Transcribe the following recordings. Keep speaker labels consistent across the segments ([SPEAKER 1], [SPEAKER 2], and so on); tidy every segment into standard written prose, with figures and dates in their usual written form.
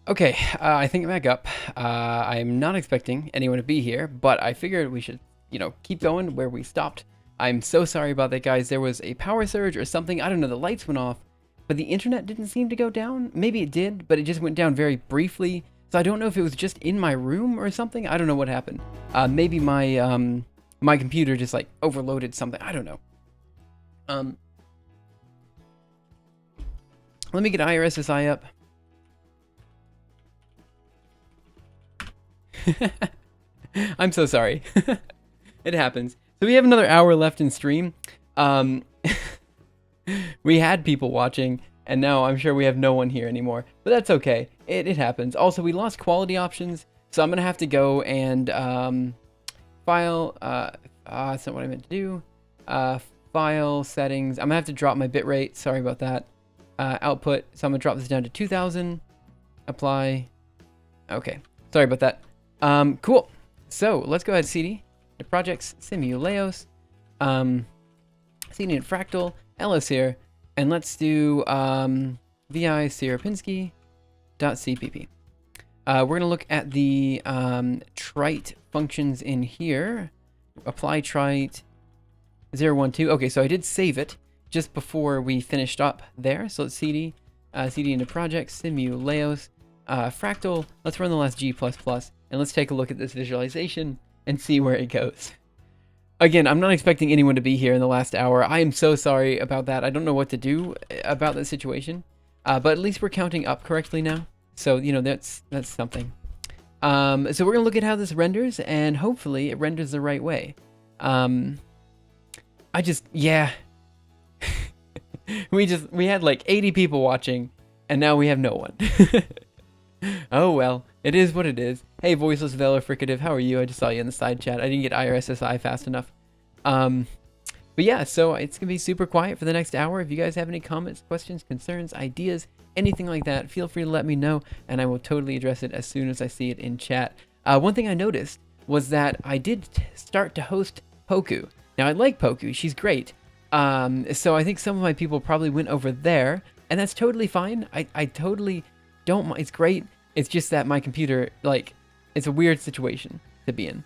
[SPEAKER 1] Okay, I think I'm back up. I'm not expecting anyone to be here, but I figured we should, keep going where we stopped. I'm so sorry about that, guys. There was a power surge or something. I don't know, the lights went off, but the internet didn't seem to go down. Maybe it did, but it just went down very briefly. So I don't know if it was just in my room or something. I don't know what happened. Maybe my computer just like overloaded something. I don't know. Let me get IRSSI up. I'm so sorry. It happens. So we have another hour left in stream. We had people watching, and now I'm sure we have no one here anymore. But that's okay. It happens. Also, we lost quality options, so I'm going to have to go and file... that's not what I meant to do. File settings. I'm going to have to drop my bitrate. Sorry about that. Output. So I'm going to drop this down to 2000. Apply. Okay. Sorry about that. Cool. So let's go ahead and CD the projects, Simuleos, CD and Fractal, LS here, and let's do vi Ffmpeg.cpp. We're going to look at the trite functions in here. Apply trite 012. Okay, so I did save it just before we finished up there. So let's CD into projects, Simuleos, Fractal. Let's run the last G++. And let's take a look at this visualization and see where it goes. Again, I'm not expecting anyone to be here in the last hour. I am so sorry about that. I don't know what to do about that situation. But at least we're counting up correctly now. So, that's something. So we're going to look at how this renders, and hopefully it renders the right way. Yeah. We had like 80 people watching, and now we have no one. Oh well, it is what it is. Hey, Voiceless Velar Fricative, how are you? I just saw you in the side chat. I didn't get IRSSI fast enough. But yeah, so it's gonna be super quiet for the next hour. If you guys have any comments, questions, concerns, ideas, anything like that, feel free to let me know, and I will totally address it as soon as I see it in chat. One thing I noticed was that I did start to host Poku. Now I like Poku, she's great. So I think some of my people probably went over there, and that's totally fine. I totally don't mind. It's great. It's just that my computer, it's a weird situation to be in.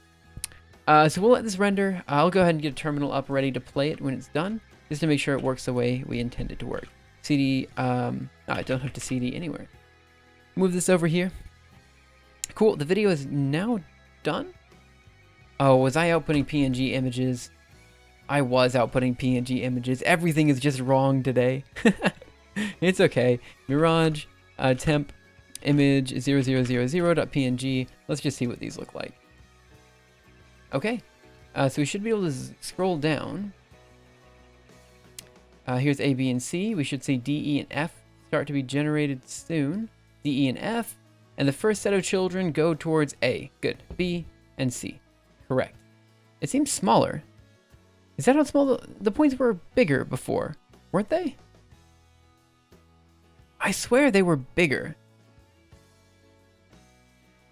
[SPEAKER 1] So we'll let this render. I'll go ahead and get a terminal up ready to play it when it's done, just to make sure it works the way we intend it to work. CD, I don't have to CD anywhere. Move this over here. Cool, the video is now done. Oh, was I outputting PNG images? I was outputting PNG images. Everything is just wrong today. It's okay. Mirage, temp, image 0000.png. Let's just see what these look like. Okay. So we should be able to scroll down. Here's A, B, and C. We should see D, E, and F start to be generated soon. D, E, and F. And the first set of children go towards A. Good. B and C. Correct. It seems smaller. Is that how small the points were? Bigger before, weren't they? I swear they were bigger.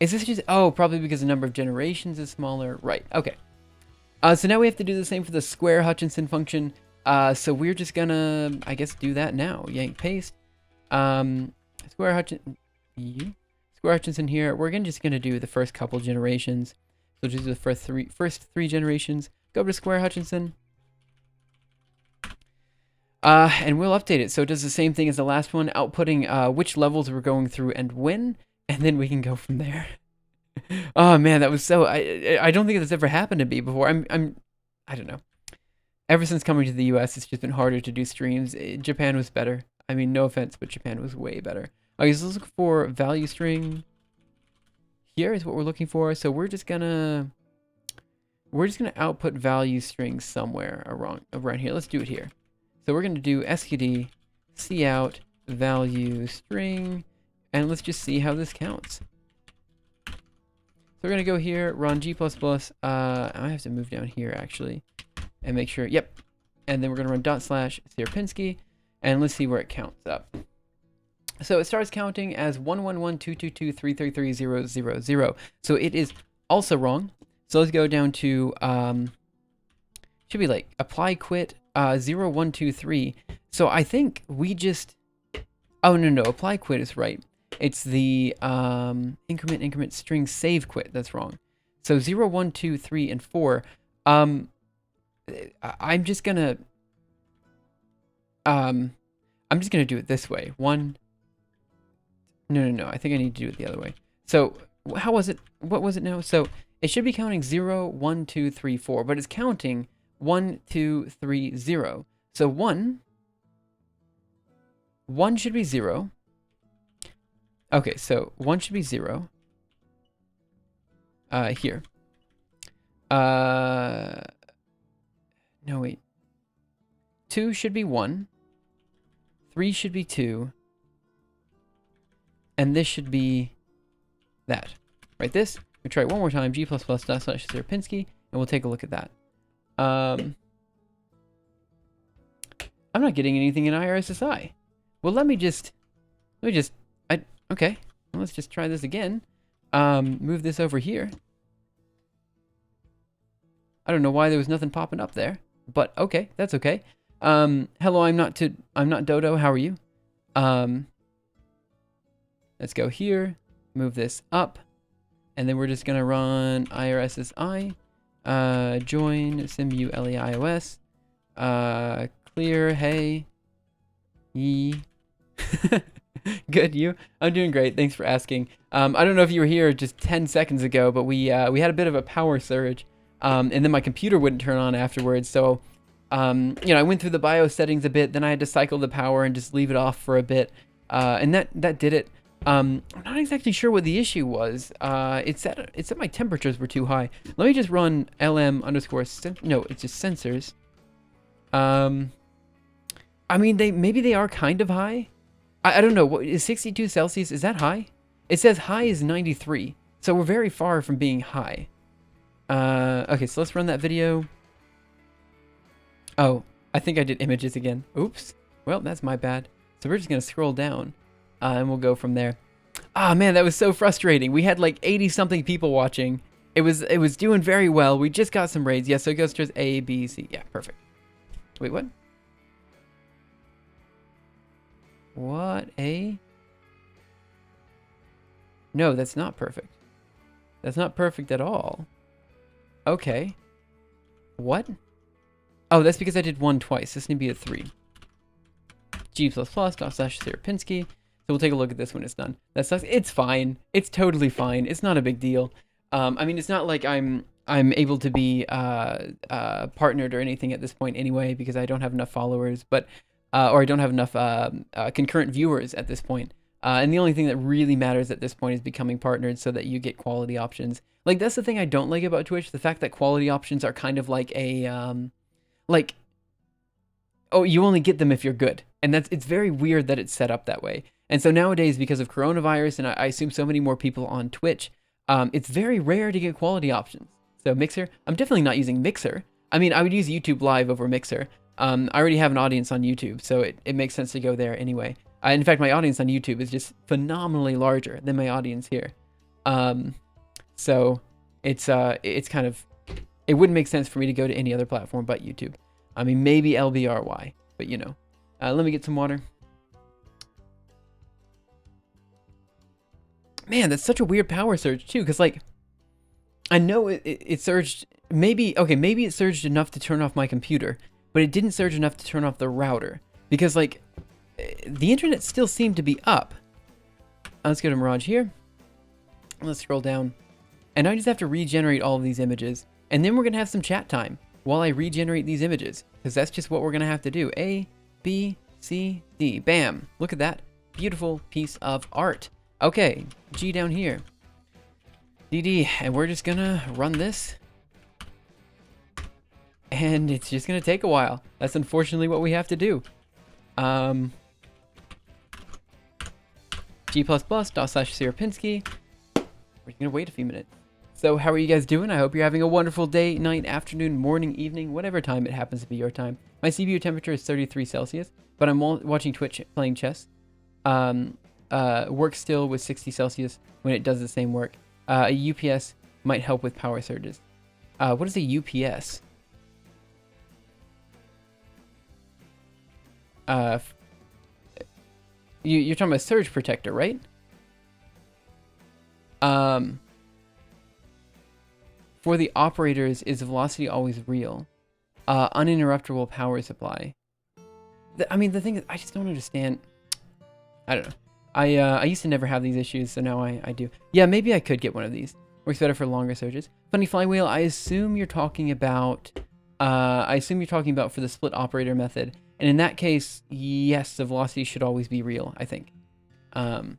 [SPEAKER 1] Is this just... Oh, probably because the number of generations is smaller. Right, okay. So now we have to do the same for the square Hutchinson function. So we're just gonna, I guess, do that now. Yank paste. Square Hutchinson here. We're just gonna do the first couple generations. So just do the first three generations. Go over to Square Hutchinson. And we'll update it. So it does the same thing as the last one, outputting which levels we're going through and when, and then we can go from there. Oh man, that was so... I don't think that's ever happened to me before. I don't know. Ever since coming to the US, it's just been harder to do streams. Japan was better. I mean, no offense, but Japan was way better. Okay, so let's look for value string. Here is what we're looking for. So we're just gonna output value string somewhere around here. Let's do it here. So we're gonna do skd cout value string, and let's just see how this counts. So we're gonna go here, run G++. I have to move down here actually, and make sure. Yep. And then we're gonna run /Ffmpeg, and let's see where it counts up. So it starts counting as 11122233300. So it is also wrong. So let's go down to should be like apply quit 0123. So I think we just... Oh no, apply quit is right. It's the increment string save quit that's wrong. So 0, 1, 2, 3, and 4. I'm just gonna do it this way. No. I think I need to do it the other way. So how was it? What was it now? So it should be counting 0, 1, 2, 3, 4, but it's counting 1, 2, 3, 0. So 1 should be 0. Okay, so 1 should be 0. Here. No, wait. 2 should be 1. 3 should be 2. And this should be that. Right, this? We'll try it one more time. G++/Ffmpeg, and we'll take a look at that. I'm not getting anything in IRSSI. Well, okay. Well, let's just try this again. Move this over here. I don't know why there was nothing popping up there, but okay, that's okay. Hello, I'm not Dodo. How are you? Let's go here, move this up, and then we're just gonna run IRSSI, join simuleios, clear, hey, ye. Good, you? I'm doing great. Thanks for asking. I don't know if you were here just 10 seconds ago, but we had a bit of a power surge, and then my computer wouldn't turn on afterwards. So, I went through the BIOS settings a bit. Then I had to cycle the power and just leave it off for a bit, and that did it. I'm not exactly sure what the issue was. It's that my temperatures were too high. Let me just run lm_no, it's just sensors. I mean, maybe they are kind of high. I don't know. What is 62 Celsius? Is that high? It says high is 93, so we're very far from being high. Okay, so let's run that video. Oh, I think I did images again. Oops. Well, that's my bad. So we're just gonna scroll down, and we'll go from there. Ah, man, that was so frustrating. We had like 80-something people watching. It was doing very well. We just got some raids. Yeah, so it goes towards A, B, C. Yeah, perfect. Wait, what? What? A? No, that's not perfect. That's not perfect at all. Okay. What? Oh, that's because I did 1 twice. This need to be a 3. G++/Ffmpeg. So we'll take a look at this when it's done. That sucks. It's fine. It's totally fine. It's not a big deal. I mean, it's not like I'm able to be partnered or anything at this point anyway, because I don't have enough followers, but or I don't have enough concurrent viewers at this point. And the only thing that really matters at this point is becoming partnered so that you get quality options. Like, that's the thing I don't like about Twitch, the fact that quality options are kind of like a, oh, you only get them if you're good. And it's very weird that it's set up that way. And so nowadays, because of coronavirus, and I assume so many more people on Twitch, it's very rare to get quality options. So Mixer, I'm definitely not using Mixer. I mean, I would use YouTube Live over Mixer. I already have an audience on YouTube, so it makes sense to go there anyway. In fact, my audience on YouTube is just phenomenally larger than my audience here. So it's kind of, it wouldn't make sense for me to go to any other platform but YouTube. I mean, maybe LBRY, but you know. Let me get some water. Man, that's such a weird power surge too, because like, I know it surged, maybe it surged enough to turn off my computer, but it didn't surge enough to turn off the router, because like, the internet still seemed to be up. Let's go to Mirage here. Let's scroll down. And I just have to regenerate all of these images, and then we're going to have some chat time while I regenerate these images, because that's just what we're going to have to do. A, B, C, D. Bam. Look at that. Beautiful piece of art. Okay, G down here. DD, and we're just gonna run this. And it's just gonna take a while. That's unfortunately what we have to do. G++/Ffmpeg. We're gonna wait a few minutes. So how are you guys doing? I hope you're having a wonderful day, night, afternoon, morning, evening, whatever time it happens to be your time. My CPU temperature is 33 Celsius, but I'm watching Twitch playing chess. Works still with 60 Celsius when it does the same work. A UPS might help with power surges. What is a UPS? You're talking about surge protector, right? Um, for the operators, is velocity always real? Uninterruptible power supply. I mean, the thing is, I just don't understand. I don't know. I used to never have these issues, so now I do. Yeah, maybe I could get one of these. Works better for longer surges. Funny flywheel, I assume you're talking about for the split operator method. And in that case, yes, the velocity should always be real, I think. I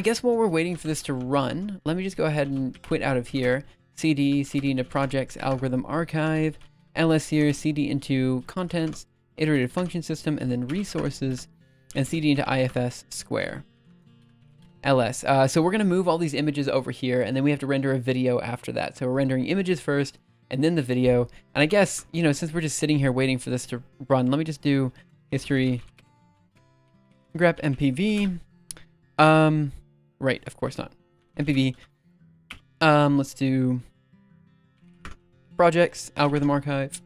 [SPEAKER 1] guess while we're waiting for this to run, let me just go ahead and quit out of here. CD into projects, algorithm archive, ls here, CD into contents, iterative function system, and then resources, and CD into IFS square. ls. So we're going to move all these images over here, and then we have to render a video after that. So we're rendering images first, and then the video. And I guess, you know, since we're just sitting here waiting for this to run, let me just do history grep MPV. Right, of course not. MPV. Let's do projects, algorithm archive,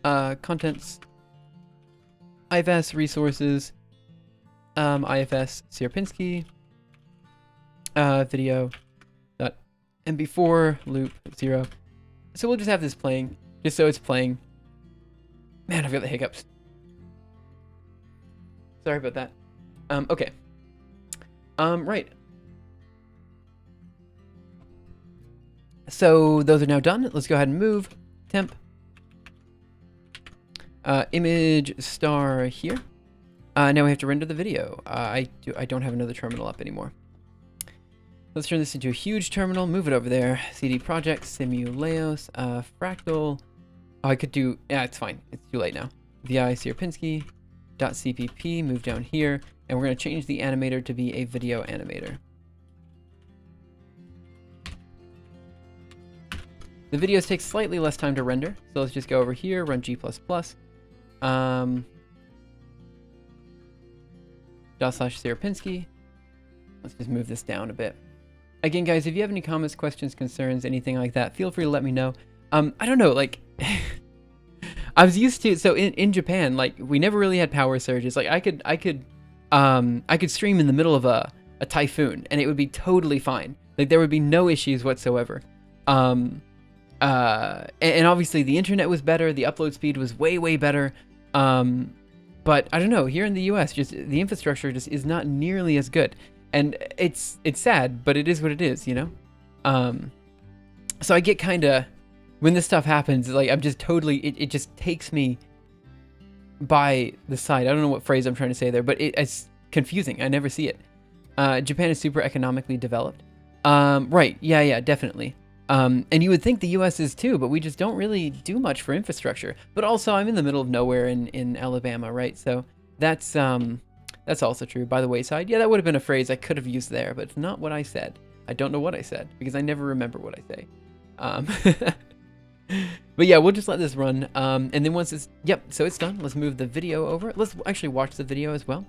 [SPEAKER 1] contents, IFS resources, IFS Sierpinski, video dot mp4 loop 0. So we'll just have this playing, just so it's playing. Man, I've got the hiccups. Sorry about that. Okay. Right. So those are now done. Let's go ahead and move temp image star here. Now we have to render the video. I don't have another terminal up anymore. Let's turn this into a huge terminal. Move it over there. CD project simuleos fractal. Oh, I could do. Yeah, it's fine. It's too late now. Vi Sierpinski .cpp. Move down here, and we're going to change the animator to be a video animator. The videos take slightly less time to render, so let's just go over here, run G++. /Sierpinski. Let's just move this down a bit. Again, guys, if you have any comments, questions, concerns, anything like that, feel free to let me know. I don't know, like, I was used to, so in Japan, like, we never really had power surges. Like, I could stream in the middle of a typhoon, and it would be totally fine. Like, there would be no issues whatsoever. And obviously the internet was better, the upload speed was way better. But I don't know, here in the US, just the infrastructure just is not nearly as good. And it's sad, but it is what it is, you know? So I get kind of, when this stuff happens, like, I'm just totally, it just takes me by the side. I don't know what phrase I'm trying to say there, but it's confusing. I never see it. Japan is super economically developed. Right, yeah, definitely. And you would think the US is too, but we just don't really do much for infrastructure. But also, I'm in the middle of nowhere in Alabama, right? So that's also true. By the wayside, yeah, that would have been a phrase I could have used there, but it's not what I said. I don't know what I said because I never remember what I say. But yeah, we'll just let this run. And then once it's, yep, so it's done. Let's move the video over. Let's actually watch the video as well.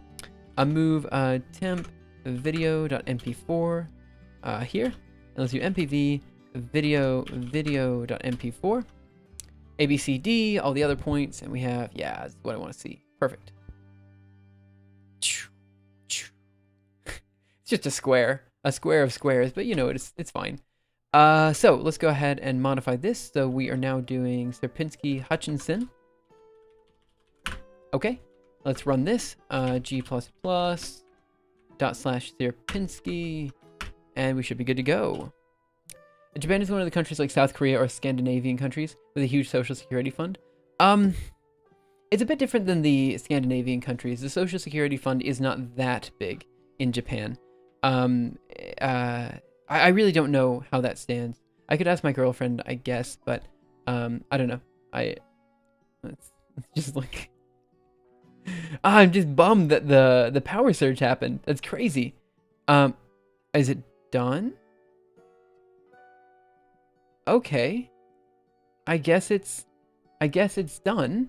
[SPEAKER 1] Move temp video.mp4 here. And let's do mpv video.mp4 abcd, all the other points, and we have, yeah, that's what I want to see. Perfect. It's just a square of squares, but you know, it's fine. So let's go ahead and modify this. So we are now doing Sierpinski Hutchinson. Okay, let's run this. G++ ./Sierpinski, and we should be good to go. Japan is one of the countries like South Korea or Scandinavian countries with a huge social security fund. It's a bit different than the Scandinavian countries. The social security fund is not that big in Japan. I really don't know how that stands. I could ask my girlfriend, I guess, but I don't know. It's just like, I'm just bummed that the power surge happened. That's crazy. Is it done? Okay. I guess it's done.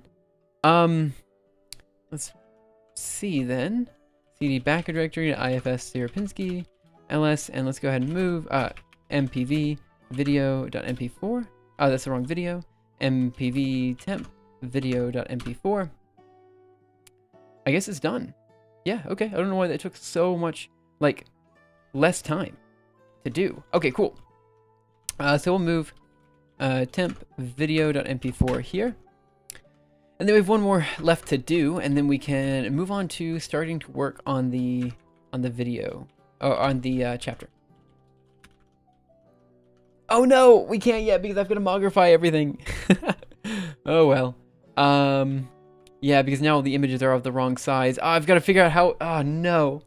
[SPEAKER 1] Let's see then. CD backer directory to IFS Sierpinski ls, and let's go ahead and move mpv video.mp4. Oh, that's the wrong video. mpv temp video.mp4. I guess it's done. Yeah, okay. I don't know why that took so much, like, less time. to do. Okay, cool. So we'll move temp video.mp4 here. And then we have one more left to do, and then we can move on to starting to work on the video, or on the chapter. Oh no, we can't yet because I've got to mogrify everything. Oh well. Yeah, because now all the images are of the wrong size. Oh, I've got to figure out how. Oh no.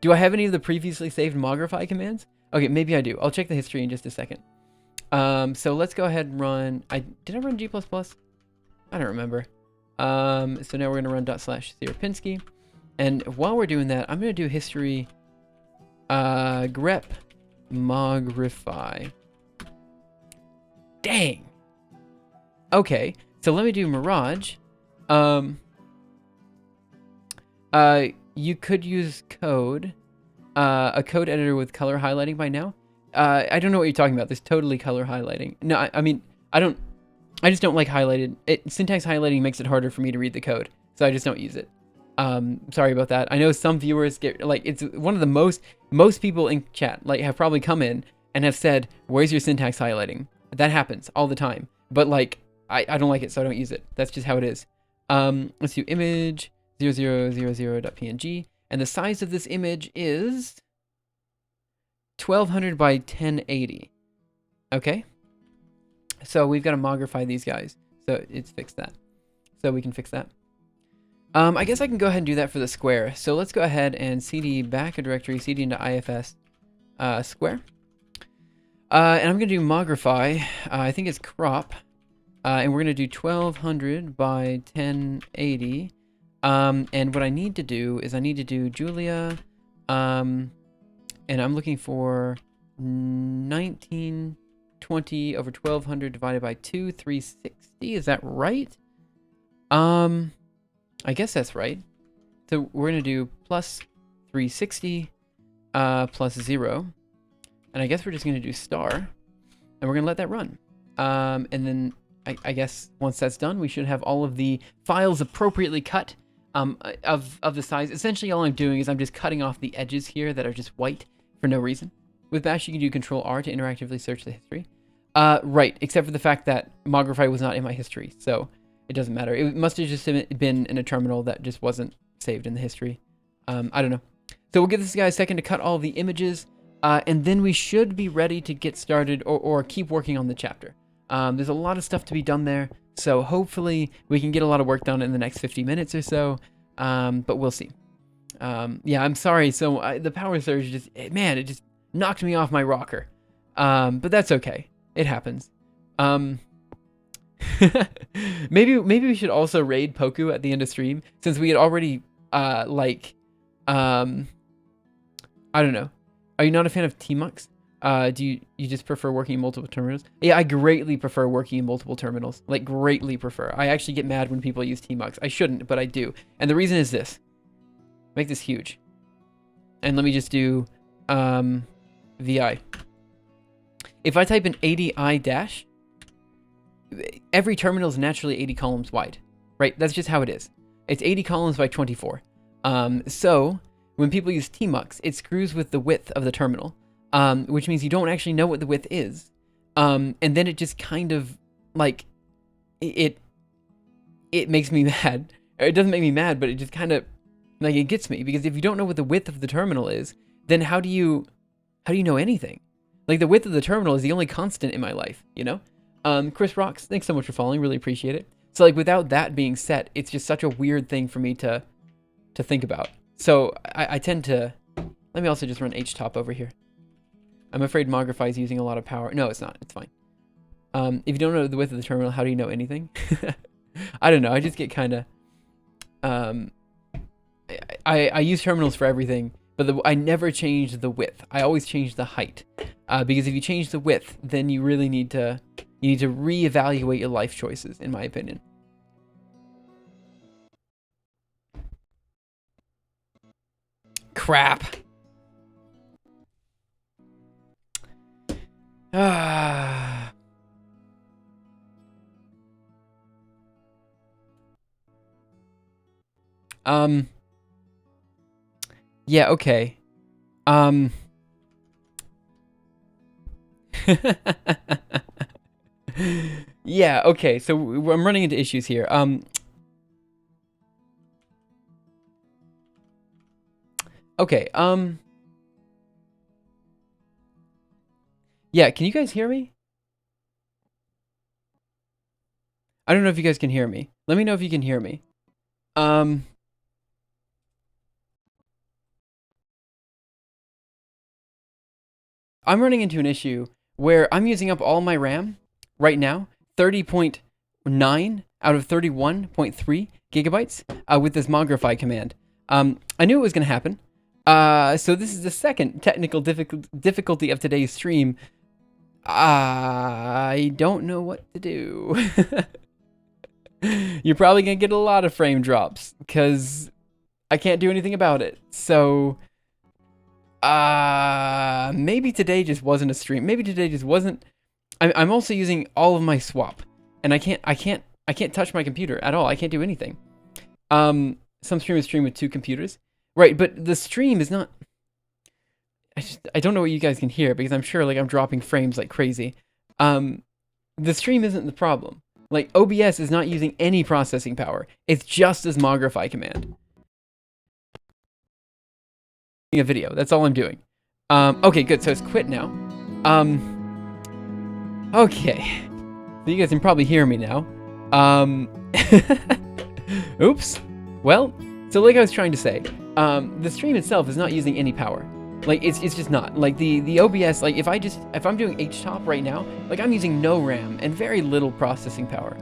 [SPEAKER 1] Do I have any of the previously saved mogrify commands? Okay, maybe I do. I'll check the history in just a second. So let's go ahead and run. Did I run G++? I don't remember. So now we're gonna run /Sierpinski, and while we're doing that, I'm gonna do history grep mogrify. Dang. Okay, so let me do Mirage. You could use code, a code editor with color highlighting by now. I don't know what you're talking about. There's totally color highlighting. No, I mean, I just don't like highlighted. Syntax highlighting makes it harder for me to read the code, so I just don't use it. Sorry about that. I know some viewers get, like, it's one of the most people in chat, like, have probably come in and have said, where's your syntax highlighting? That happens all the time. But, like, I don't like it, so I don't use it. That's just how it is. Let's do image 0000.png, and the size of this image is 1200 by 1080. Okay? So we've got to mogrify these guys. So it's fixed that. So we can fix that. I guess I can go ahead and do that for the square. So let's go ahead and cd back a directory, cd into ifs square. And I'm going to do mogrify. I think it's crop. And we're going to do 1200 by 1080. And what I need to do is I need to do Julia. And I'm looking for 1920 over 1200 divided by 2, 360. Is that right? I guess that's right. So we're going to do plus 360 plus 0. And I guess we're just going to do star. And we're going to let that run. And then I guess once that's done, we should have all of the files appropriately cut of the size. Essentially, all I'm doing is I'm just cutting off the edges here that are just white for no reason. With Bash, you can do Control-R to interactively search the history. Right, except for the fact that mogrify was not in my history, so it doesn't matter. It must have just been in a terminal that just wasn't saved in the history. I don't know. So we'll give this guy a second to cut all the images, and then we should be ready to get started or keep working on the chapter. There's a lot of stuff to be done there, so hopefully we can get a lot of work done in the next 50 minutes or so, but we'll see. Yeah, I'm sorry. So the power surge it just knocked me off my rocker. But that's okay. It happens. Maybe we should also raid Poku at the end of stream, since we had already I don't know. Are you not a fan of Tmux? Do you just prefer working in multiple terminals? Yeah, I greatly prefer working in multiple terminals. Like, greatly prefer. I actually get mad when people use Tmux. I shouldn't, but I do. And the reason is this. Make this huge. And let me just do VI. If I type in 80i dash, every terminal is naturally 80 columns wide, right? That's just how it is. It's 80 columns by 24. So when people use Tmux, it screws with the width of the terminal, which means you don't actually know what the width is. And then it just kind of, like, it makes me mad. It doesn't make me mad, but it just kind of, like, it gets me, because if you don't know what the width of the terminal is, then how do you know anything? Like, the width of the terminal is the only constant in my life, you know? Chris Rocks, thanks so much for following, really appreciate it. So, like, without that being set, it's just such a weird thing for me to think about. So I tend to, let me also just run htop over here. I'm afraid Mogrify is using a lot of power. No, it's not, it's fine. If you don't know the width of the terminal, how do you know anything? I don't know, I just get kind of, I use terminals for everything, but I never change the width. I always change the height, because if you change the width, then you really need to reevaluate your life choices, in my opinion. Crap. Ah. Yeah, okay. Yeah, okay, so I'm running into issues here. Okay, yeah, can you guys hear me? I don't know if you guys can hear me. Let me know if you can hear me. I'm running into an issue where I'm using up all my RAM right now, 30.9 out of 31.3 gigabytes with this Mogrify command. I knew it was going to happen. So this is the second technical difficulty of today's stream. I don't know what to do. You're probably going to get a lot of frame drops because I can't do anything about it. So maybe today just wasn't a stream. Maybe today just wasn't. I'm also using all of my swap, and I can't touch my computer at all. I can't do anything. Some streamers stream with 2 computers, right? But the stream is not. I don't know what you guys can hear because I'm sure like I'm dropping frames like crazy. The stream isn't the problem. Like OBS is not using any processing power. It's just this Mogrify command. A video. That's all I'm doing. Okay, good. So it's quit now. Okay. So you guys can probably hear me now. Oops. Well, so like I was trying to say, the stream itself is not using any power. Like it's just not. Like the OBS, like if I'm doing HTOP right now, like I'm using no RAM and very little processing power.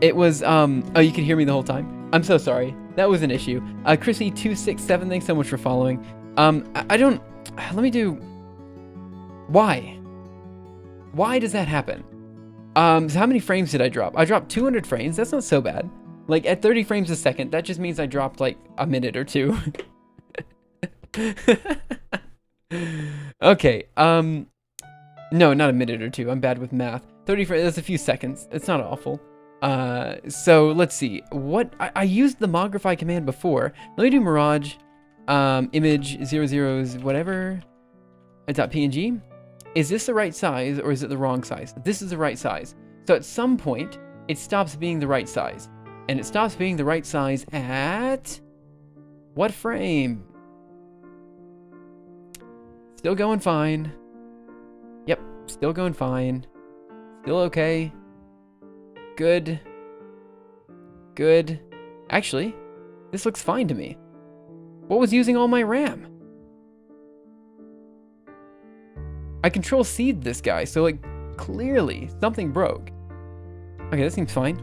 [SPEAKER 1] It was oh, you could hear me the whole time. I'm so sorry. That was an issue. Chrissy267, thanks so much for following. I don't, let me do, why does that happen? So how many frames did I drop? I dropped 200 frames. That's not so bad. Like at 30 frames a second, that just means I dropped like a minute or 2. Okay, no, not a minute or 2. I'm bad with math. 30 frames, that's a few seconds. It's not awful. So let's see. What, I used the Mogrify command before. Let me do Mirage. Image 00s whatever .png. Is this the right size or is it the wrong size? This is the right size. So at some point it stops being the right size, and it stops being the right size at what frame? Still going fine. Yep, still going fine. Still okay. Good. Actually, this looks fine to me. What was using all my RAM? I Control-C'd this guy, so like clearly something broke. Okay, that seems fine.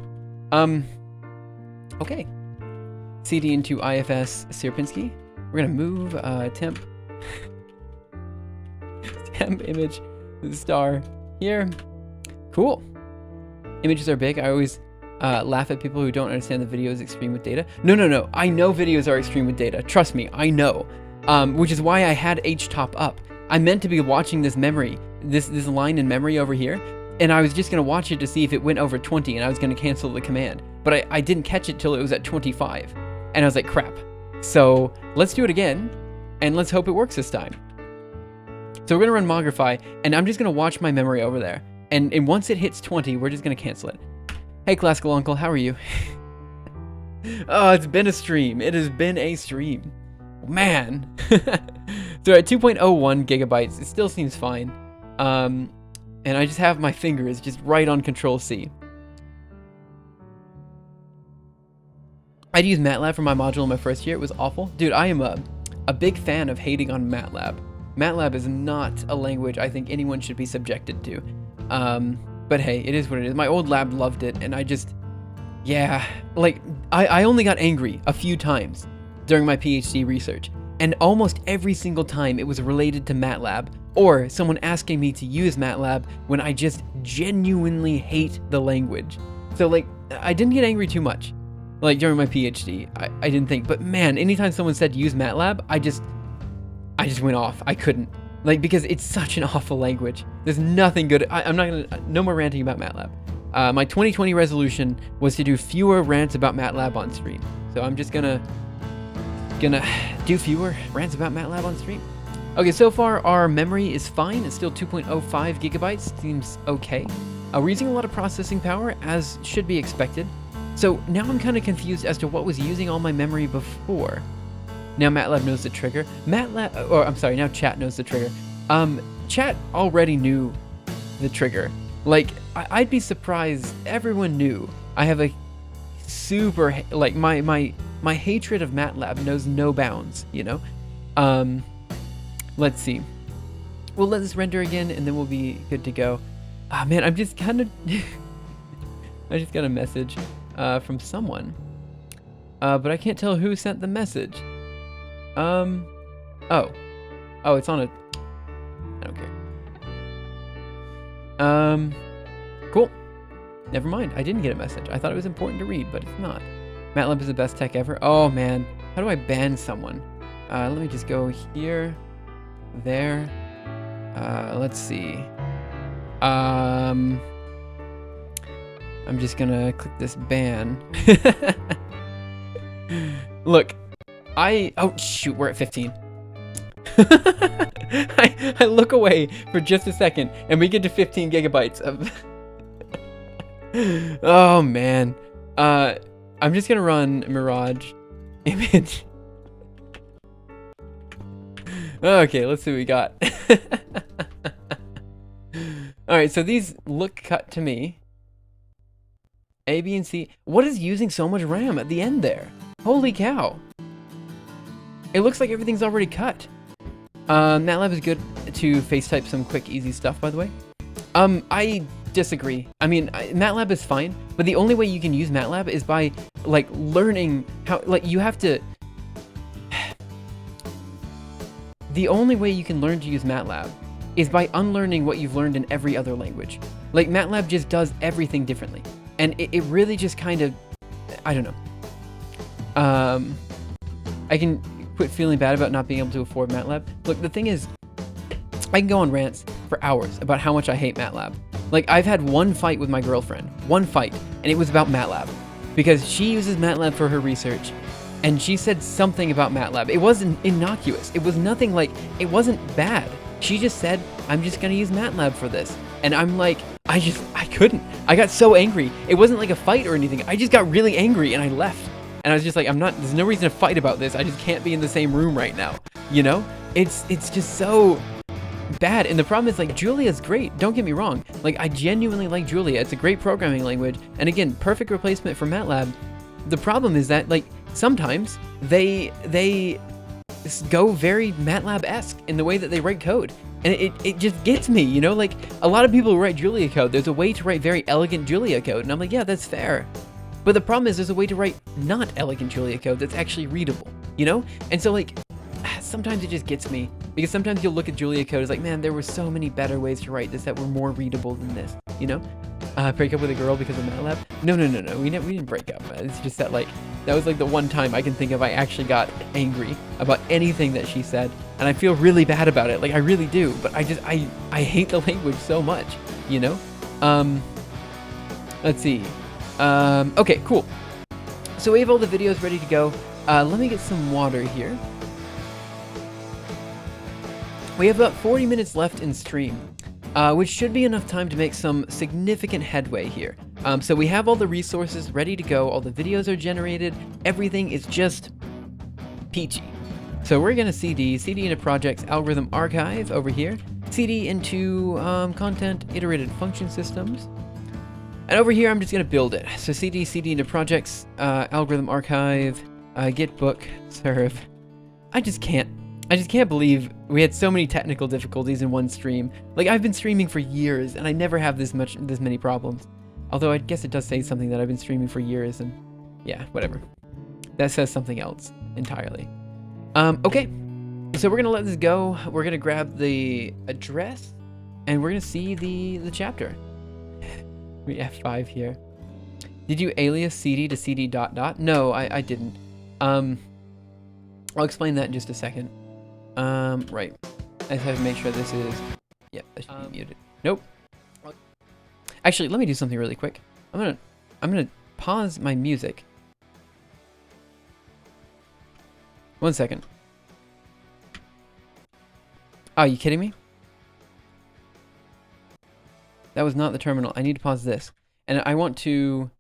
[SPEAKER 1] Okay. CD into IFS Sierpinski. We're gonna move temp image star here. Cool. Images are big. I always laugh at people who don't understand the video is extreme with data. No. I know videos are extreme with data. Trust me, I know. Which is why I had HTOP up. I meant to be watching this memory, this line in memory over here, and I was just gonna watch it to see if it went over 20, and I was gonna cancel the command. But I didn't catch it till it was at 25, and I was like, crap. So let's do it again, and let's hope it works this time. So we're gonna run Mogrify, and I'm just gonna watch my memory over there. And once it hits 20, we're just gonna cancel it. Hey, Classical Uncle, how are you? Oh, it's been a stream. It has been a stream. Man. So at 2.01 gigabytes, it still seems fine. And I just have my fingers just right on Control-C. I'd use MATLAB for my module in my first year. It was awful. Dude, I am a big fan of hating on MATLAB. MATLAB is not a language I think anyone should be subjected to. But hey, it is what it is. My old lab loved it, and I just, yeah, like, I only got angry a few times during my PhD research, and almost every single time it was related to MATLAB, or someone asking me to use MATLAB when I just genuinely hate the language. So like, I didn't get angry too much, like during my PhD, I didn't think, but man, anytime someone said use MATLAB, I just went off. I couldn't. Like, because it's such an awful language. There's nothing good. I'm not gonna, no more ranting about MATLAB. My 2020 resolution was to do fewer rants about MATLAB on stream. So I'm just gonna do fewer rants about MATLAB on stream. Okay, so far our memory is fine. It's still 2.05 gigabytes. Seems okay. We're using a lot of processing power, as should be expected. So now I'm kind of confused as to what was using all my memory before. Now MATLAB knows the trigger. Now chat knows the trigger. Chat already knew the trigger. Like, I'd be surprised everyone knew. I have a super, like, my hatred of MATLAB knows no bounds, you know? Let's see. We'll let this render again, and then we'll be good to go. Ah, man, I'm just kind of... I just got a message from someone. But I can't tell who sent the message. Oh, it's on a... I don't care. Cool. Never mind. I didn't get a message. I thought it was important to read, but it's not. MATLAB is the best tech ever. Oh, man. How do I ban someone? Let me just go here. There. Let's see. I'm just gonna click this ban. Look, oh shoot, we're at 15. I look away for just a second and we get to 15 gigabytes of oh man. I'm just gonna run Mirage image. Okay, let's see what we got. Alright, so these look cut to me. A, B, and C. What is using so much RAM at the end there? Holy cow. It looks like everything's already cut. MATLAB is good to face type some quick, easy stuff, by the way. I disagree. I mean, MATLAB is fine, but the only way you can use MATLAB is by, like, learning how, like, you have to... The only way you can learn to use MATLAB is by unlearning what you've learned in every other language. Like, MATLAB just does everything differently. And it really just kind of, I don't know. I can quit feeling bad about not being able to afford MATLAB. Look, the thing is, I can go on rants for hours about how much I hate MATLAB. Like, I've had one fight with my girlfriend, one fight, and it was about MATLAB. Because she uses MATLAB for her research, and she said something about MATLAB. It wasn't innocuous. It was nothing like, it wasn't bad. She just said, I'm just gonna use MATLAB for this. And I'm like, I couldn't. I got so angry. It wasn't like a fight or anything. I just got really angry and I left. And I was just like, there's no reason to fight about this. I just can't be in the same room right now. You know? It's just so bad. And the problem is, like, Julia's great. Don't get me wrong. Like, I genuinely like Julia. It's a great programming language. And again, perfect replacement for MATLAB. The problem is that, like, sometimes they go very MATLAB-esque in the way that they write code. And it just gets me, you know? Like, a lot of people who write Julia code, there's a way to write very elegant Julia code. And I'm like, yeah, that's fair. But the problem is there's a way to write not elegant Julia code that's actually readable, you know? And so, like, sometimes it just gets me. Because sometimes you'll look at Julia code, it's like, man, there were so many better ways to write this that were more readable than this, you know? Break up with a girl because of MATLAB? No. We didn't break up. It's just that, like, that was like the one time I can think of I actually got angry about anything that she said. And I feel really bad about it. Like, I really do. But I hate the language so much, you know? Let's see. Okay, cool. So we have all the videos ready to go. Let me get some water here. We have about 40 minutes left in stream, which should be enough time to make some significant headway here. So we have all the resources ready to go. All the videos are generated. Everything is just peachy. So we're going to CD into projects algorithm archive over here. CD into content iterated function systems. And over here, I'm just going to build it. So CD into projects, algorithm archive, git book, serve. I just can't believe we had so many technical difficulties in one stream. Like, I've been streaming for years and I never have this many problems. Although I guess it does say something that I've been streaming for years, and yeah, whatever. That says something else entirely. Okay. So we're going to let this go. We're going to grab the address and we're going to see the chapter. We F5 here. Did you alias CD to CD dot dot? No, I didn't. I'll explain that in just a second. Right. I just have to make sure this is... Yep, that should be muted. Nope. Actually, let me do something really quick. I'm gonna pause my music. 1 second. Oh, are you kidding me? That was not the terminal. I need to pause this. And I want to...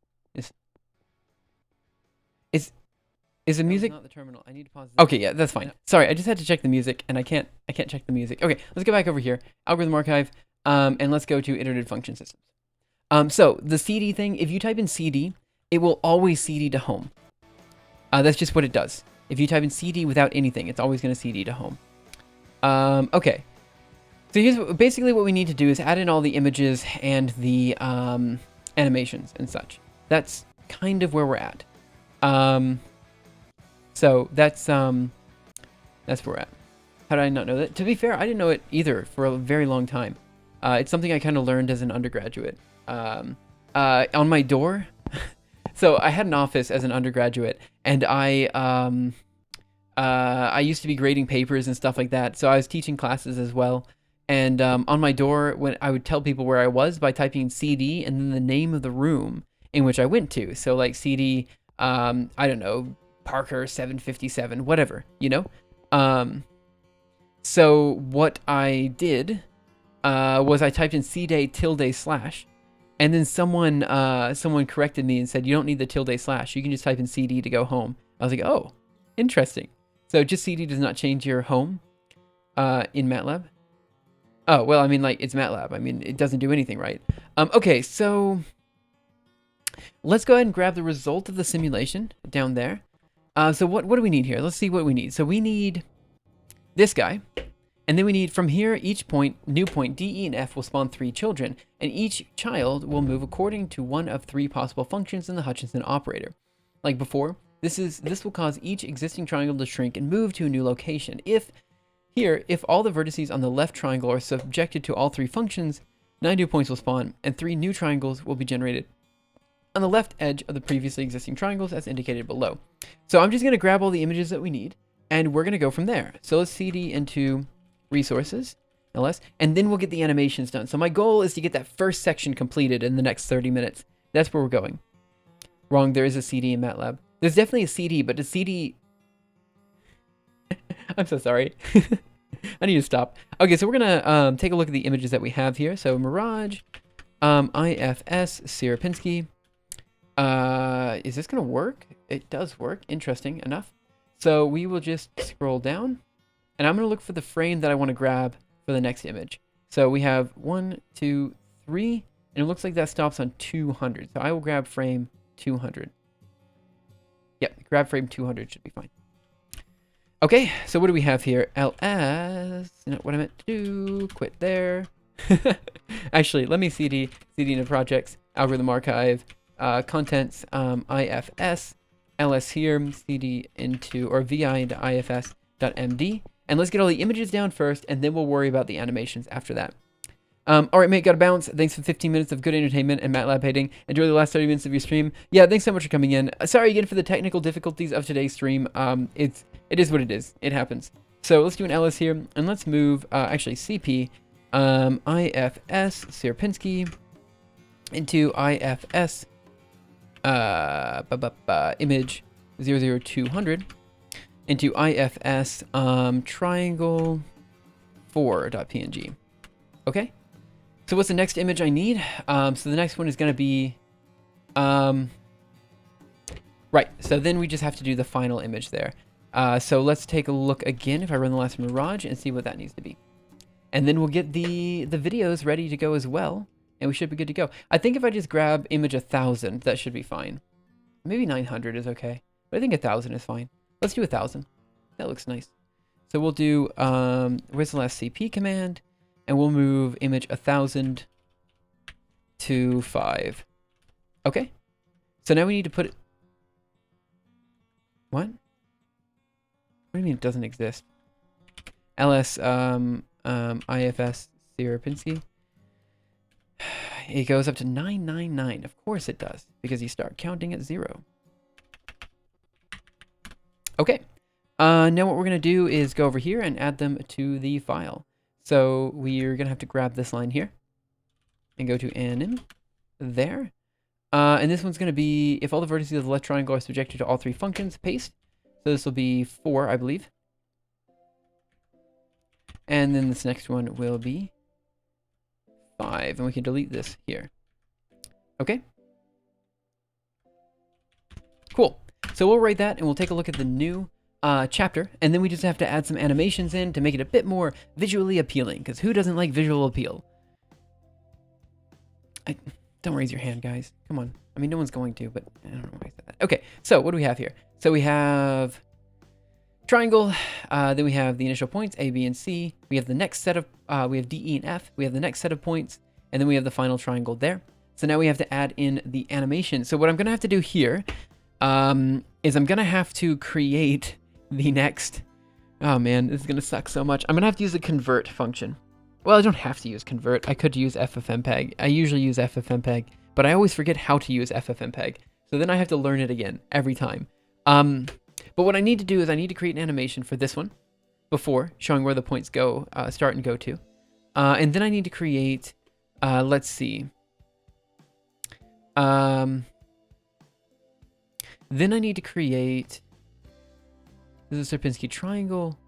[SPEAKER 1] Is the music... Not the terminal. I need to pause this. Okay, yeah, that's fine. No. Sorry, I just had to check the music, and I can't check the music. Okay, let's go back over here. Algorithm archive, and let's go to iterative function systems. So, the CD thing, if you type in CD, it will always CD to home. That's just what it does. If you type in CD without anything, it's always going to CD to home. Okay. So here's basically what we need to do is add in all the images and the animations and such. That's kind of where we're at. So that's where we're at. How did I not know that? To be fair, I didn't know it either for a very long time. It's something I kind of learned as an undergraduate. On my door, so I had an office as an undergraduate, and I used to be grading papers and stuff like that. So I was teaching classes as well. And on my door, when I would tell people where I was by typing in CD and then the name of the room in which I went to. So like CD, I don't know, Parker 757, whatever, you know? So what I did was I typed in cday /, and then someone corrected me and said, you don't need the /, you can just type in CD to go home. I was like, oh, interesting. So just CD does not change your home in MATLAB. Oh, well, I mean, like, it's MATLAB. I mean, it doesn't do anything, right? Okay, so let's go ahead and grab the result of the simulation down there. So what do we need here? Let's see what we need. So we need this guy, and then we need from here, each point, new point, D, E, and F will spawn 3 children, and each child will move according to one of 3 possible functions in the Hutchinson operator. Like before, this will cause each existing triangle to shrink and move to a new location. If all the vertices on the left triangle are subjected to all 3 functions, 9 new points will spawn, and 3 new triangles will be generated on the left edge of the previously existing triangles as indicated below. So I'm just going to grab all the images that we need, and we're going to go from there. So let's CD into resources, LS, and then we'll get the animations done. So my goal is to get that first section completed in the next 30 minutes. That's where we're going. Wrong, there is a CD in MATLAB. There's definitely a CD, but the CD... I'm so sorry. I need to stop. Okay, so we're gonna take a look at the images that we have here. So Mirage, IFS, Ffmpeg. Is this gonna work? It does work. Interesting enough. So we will just scroll down, and I'm gonna look for the frame that I want to grab for the next image. So we have 1, 2, 3, and it looks like that stops on 200. So I will grab frame 200. Yep, grab frame 200 should be fine. Okay, so what do we have here? LS, not what I meant to do, quit there. Actually, let me CD into projects, algorithm archive, contents, IFS, LS here, CD into, or VI into IFS.md. And let's get all the images down first, and then we'll worry about the animations after that. All right, mate, gotta bounce. Thanks for 15 minutes of good entertainment and MATLAB hating. Enjoy the last 30 minutes of your stream. Yeah, thanks so much for coming in. Sorry again for the technical difficulties of today's stream. It is what it is. It happens. So let's do an LS here, and let's move, actually, CP, IFS, Ffmpeg, into IFS, image 00200, into IFS, triangle 4.png. Okay? So what's the next image I need? So the next one is going to be, right, so then we just have to do the final image there. So let's take a look again if I run the last Mirage and see what that needs to be. And then we'll get the videos ready to go as well, and we should be good to go. I think if I just grab image 1000, that should be fine. Maybe 900 is okay, but I think 1000 is fine. Let's do 1000. That looks nice. So we'll do, where's the last CP command? And we'll move image 1000 to 5. Okay. So now we need to put it... What? What do you mean it doesn't exist? LS, IFS, Ffmpeg. It goes up to 999. Of course it does, because you start counting at 0. Okay. Now what we're going to do is go over here and add them to the file. So we're going to have to grab this line here and go to anim there. And this one's going to be, if all the vertices of the left triangle are subjected to all 3 functions, paste. So this will be 4, I believe. And then this next one will be 5. And we can delete this here. Okay. Cool. So we'll write that and we'll take a look at the new chapter. And then we just have to add some animations in to make it a bit more visually appealing. Because who doesn't like visual appeal? Don't raise your hand, guys. Come on. I mean, no one's going to, but I don't know why I said that. Okay, so what do we have here? So we have triangle, then we have the initial points, A, B, and C. We have the next set of, we have D, E, and F. We have the next set of points, and then we have the final triangle there. So now we have to add in the animation. So what I'm going to have to do here is I'm going to have to create the next... Oh man, this is going to suck so much. I'm going to have to use the convert function. Well, I don't have to use convert. I could use Ffmpeg. I usually use Ffmpeg, but I always forget how to use Ffmpeg. So then I have to learn it again every time. But what I need to do is I need to create an animation for this one before showing where the points go, start and go to. And then I need to create, let's see. Then I need to create, this is a Ffmpeg triangle.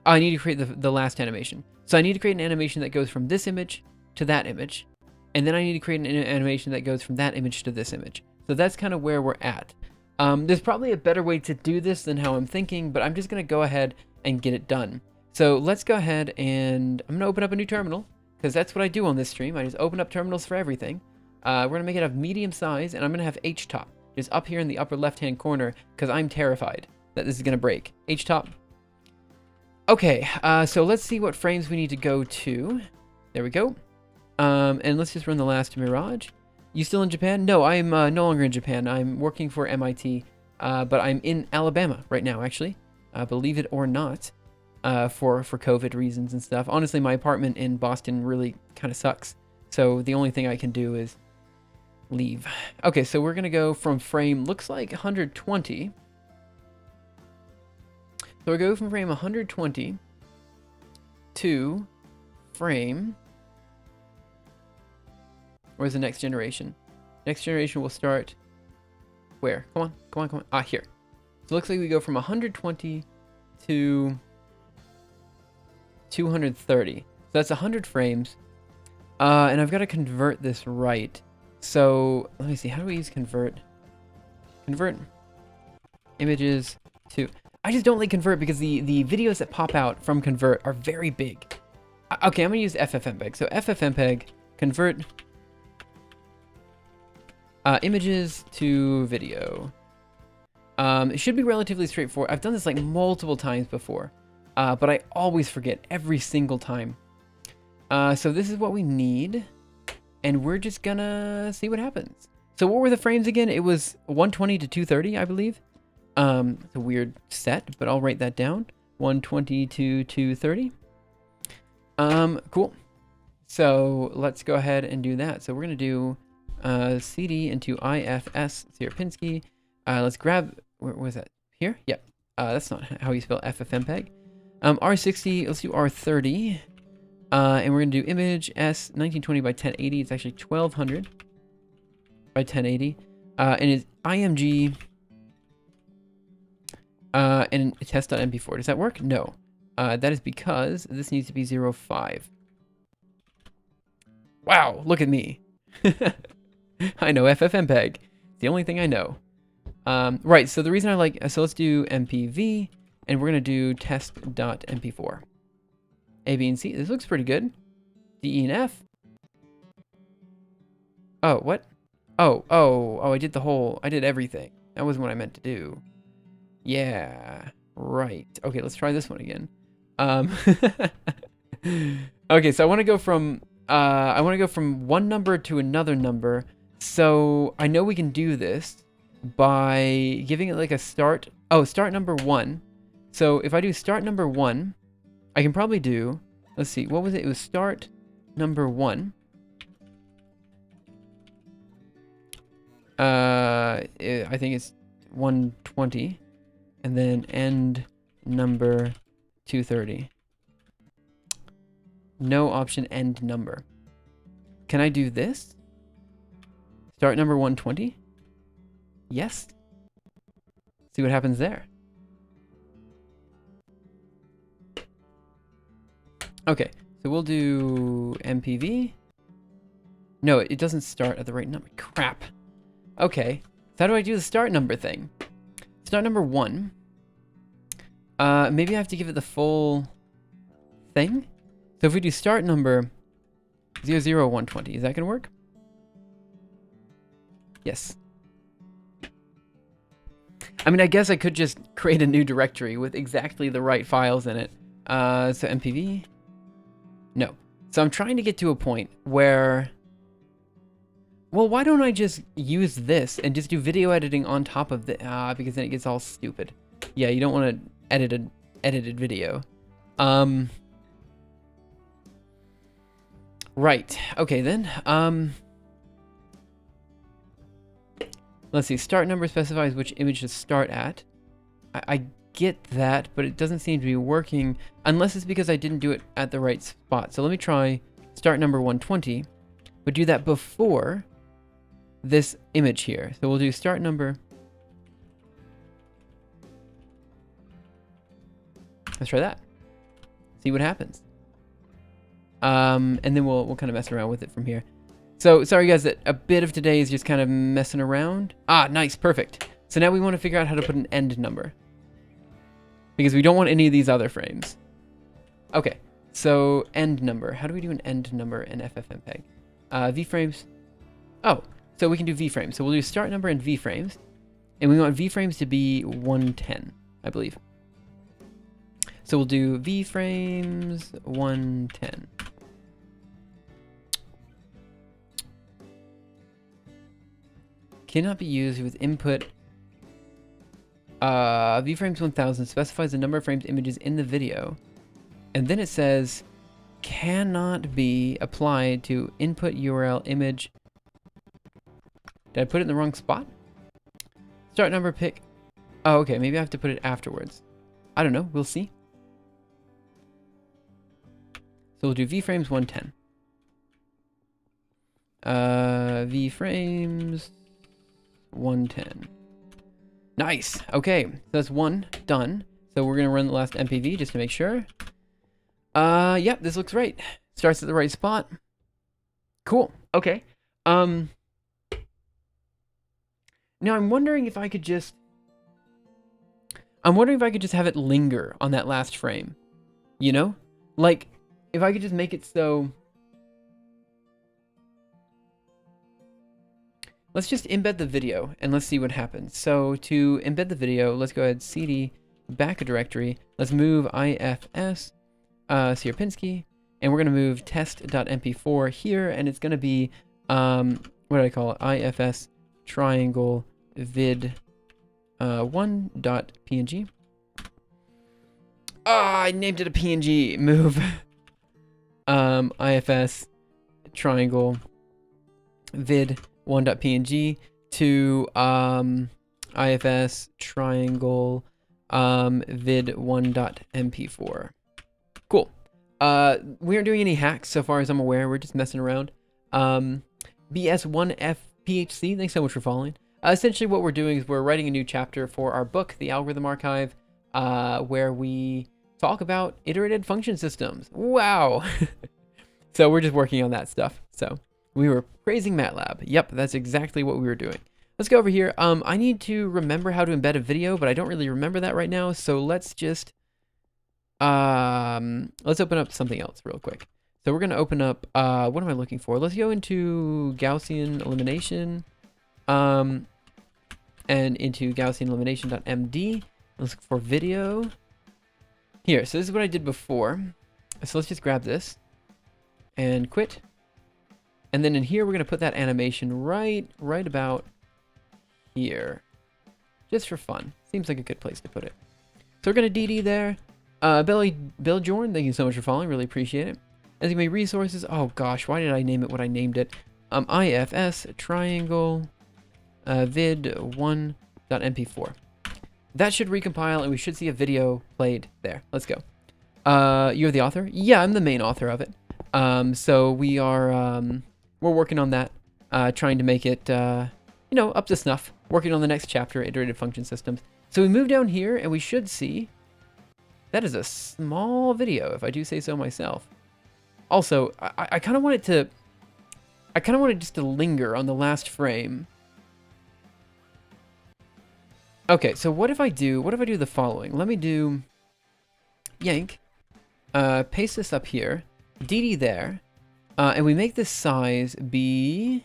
[SPEAKER 1] Oh, I need to create the last animation. So I need to create an animation that goes from this image to that image. And then I need to create an animation that goes from that image to this image. So that's kind of where we're at. There's probably a better way to do this than how I'm thinking, but I'm just going to go ahead and get it done. So let's go ahead and I'm going to open up a new terminal because that's what I do on this stream. I just open up terminals for everything. We're going to make it of medium size and I'm going to have htop just up here in the upper left-hand corner because I'm terrified that this is going to break. Htop. Okay, so let's see what frames we need to go to. There we go. And let's just run the last Mirage. You still in Japan? No, I'm no longer in Japan. I'm working for MIT, but I'm in Alabama right now, actually. Believe it or not, for COVID reasons and stuff. Honestly, my apartment in Boston really kind of sucks. So the only thing I can do is leave. Okay, so we're going to go from frame, looks like 120. So we go from frame 120 to frame... Where's the next generation? Next generation will start... Where? Come on, come on, come on. Ah, here. So it looks like we go from 120 to 230. So that's 100 frames. And I've got to convert this right. So let me see. How do we use convert? Convert images to... I just don't like convert because the videos that pop out from convert are very big. Okay, I'm going to use Ffmpeg. So Ffmpeg, convert images to video. It should be relatively straightforward. I've done this like multiple times before, but I always forget every single time. So this is what we need, and we're just gonna see what happens. So what were the frames again? It was 120 to 230, I believe. It's a weird set, but I'll write that down. 120 to 230. Cool. So let's go ahead and do that. So we're gonna do CD into IFS Ffmpeg. Let's grab, where was that? Here? Yep. That's not how you spell Ffmpeg. R60, let's do R30. And we're gonna do image S 1920 by 1080. It's actually 1200 by 1080. And it's IMG and test.mp4. Does that work? No. That is because this needs to be 05. Wow, look at me. I know Ffmpeg. It's the only thing I know. Right, so the reason I like... So let's do MPV, and we're going to do test.mp4. A, B, and C. This looks pretty good. D, E, and F. Oh, what? Oh, I did the whole... I did everything. That wasn't what I meant to do. Yeah, right. Okay, let's try this one again. Okay, so I want to go from... one number to another number. So I know we can do this by giving it like a start. Oh, start number 1. So if I do start number 1, I can probably do, let's see, what was it? It was start number 1. I think it's 120. And then end number 230. No option end number. Can I do this? Start number 120? Yes. See what happens there. Okay, so we'll do MPV. No, it doesn't start at the right number. Crap. Okay, so how do I do the start number thing? Start number 1. Maybe I have to give it the full thing? So if we do start number 00120, is that gonna work? Yes. I mean, I guess I could just create a new directory with exactly the right files in it. So MPV? No. So I'm trying to get to a point where... Well, why don't I just use this and just do video editing on top of the... because then it gets all stupid. Yeah, you don't want to edit an edited video. Right. Okay, then. Let's see. Start number specifies which image to start at. I get that, but it doesn't seem to be working unless it's because I didn't do it at the right spot. So let me try start number 120, but do that before this image here. So we'll do start number. Let's try that. See what happens. And then we'll kind of mess around with it from here. So sorry guys that a bit of today is just kind of messing around. Ah, nice, perfect. So now we want to figure out how to put an end number, because we don't want any of these other frames. Okay, so end number. How do we do an end number in Ffmpeg? V-frames. Oh, so we can do V-frames. So we'll do start number and V-frames. And we want V-frames to be 110, I believe. So we'll do V-frames 110. Cannot be used with input. V-frames 1000 specifies the number of frames images in the video. And then it says, cannot be applied to input URL image. Did I put it in the wrong spot? Start number pick. Oh, okay. Maybe I have to put it afterwards. I don't know. We'll see. So we'll do V-frames 110. V-frames 110. Nice. Okay. So that's 1 done. So we're going to run the last MPV just to make sure. Yep, this looks right. Starts at the right spot. Cool. Okay. Now I'm wondering if I could just have it linger on that last frame. You know? Like, if I could just make it so... Let's just embed the video and let's see what happens. So to embed the video, let's go ahead cd back a directory. Let's move ifs Sierpinski, and we're going to move test.mp4 here, and it's going to be, what did I call it? ifs triangle vid 1.png. I named it a PNG. Move ifs triangle vid 1.png to ifs triangle vid 1.mp4. Cool. We aren't doing any hacks so far as I'm aware. We're just messing around. BS1FPHC, thanks so much for following. Essentially what we're doing is we're writing a new chapter for our book, The Algorithm Archive, where we talk about iterated function systems. Wow. So we're just working on that stuff. So we were praising MATLAB. Yep, that's exactly what we were doing. Let's go over here. I need to remember how to embed a video, but I don't really remember that right now. So let's just, let's open up something else real quick. So we're going to open up, what am I looking for? Let's go into Gaussian elimination, and into Gaussian elimination.md. Let's look for video. Here, so this is what I did before. So let's just grab this and quit. And then in here, we're going to put that animation right about here, just for fun. Seems like a good place to put it. So we're going to DD there. Bill Jorn, thank you so much for following. Really appreciate it. As you may resources. Oh gosh, why did I name it what I named it? IFS triangle vid 1.mp4. That should recompile, and we should see a video played there. Let's go. You're the author? Yeah, I'm the main author of it. So we are we're working on that, trying to make it you know, up to snuff. Working on the next chapter, iterative function systems. So we move down here, and we should see that is a small video, if I do say so myself. Also, I kind of want it to... I kind of want it just to linger on the last frame. Okay, so what if I do the following? Let me do yank, paste this up here, DD there, and we make this size be,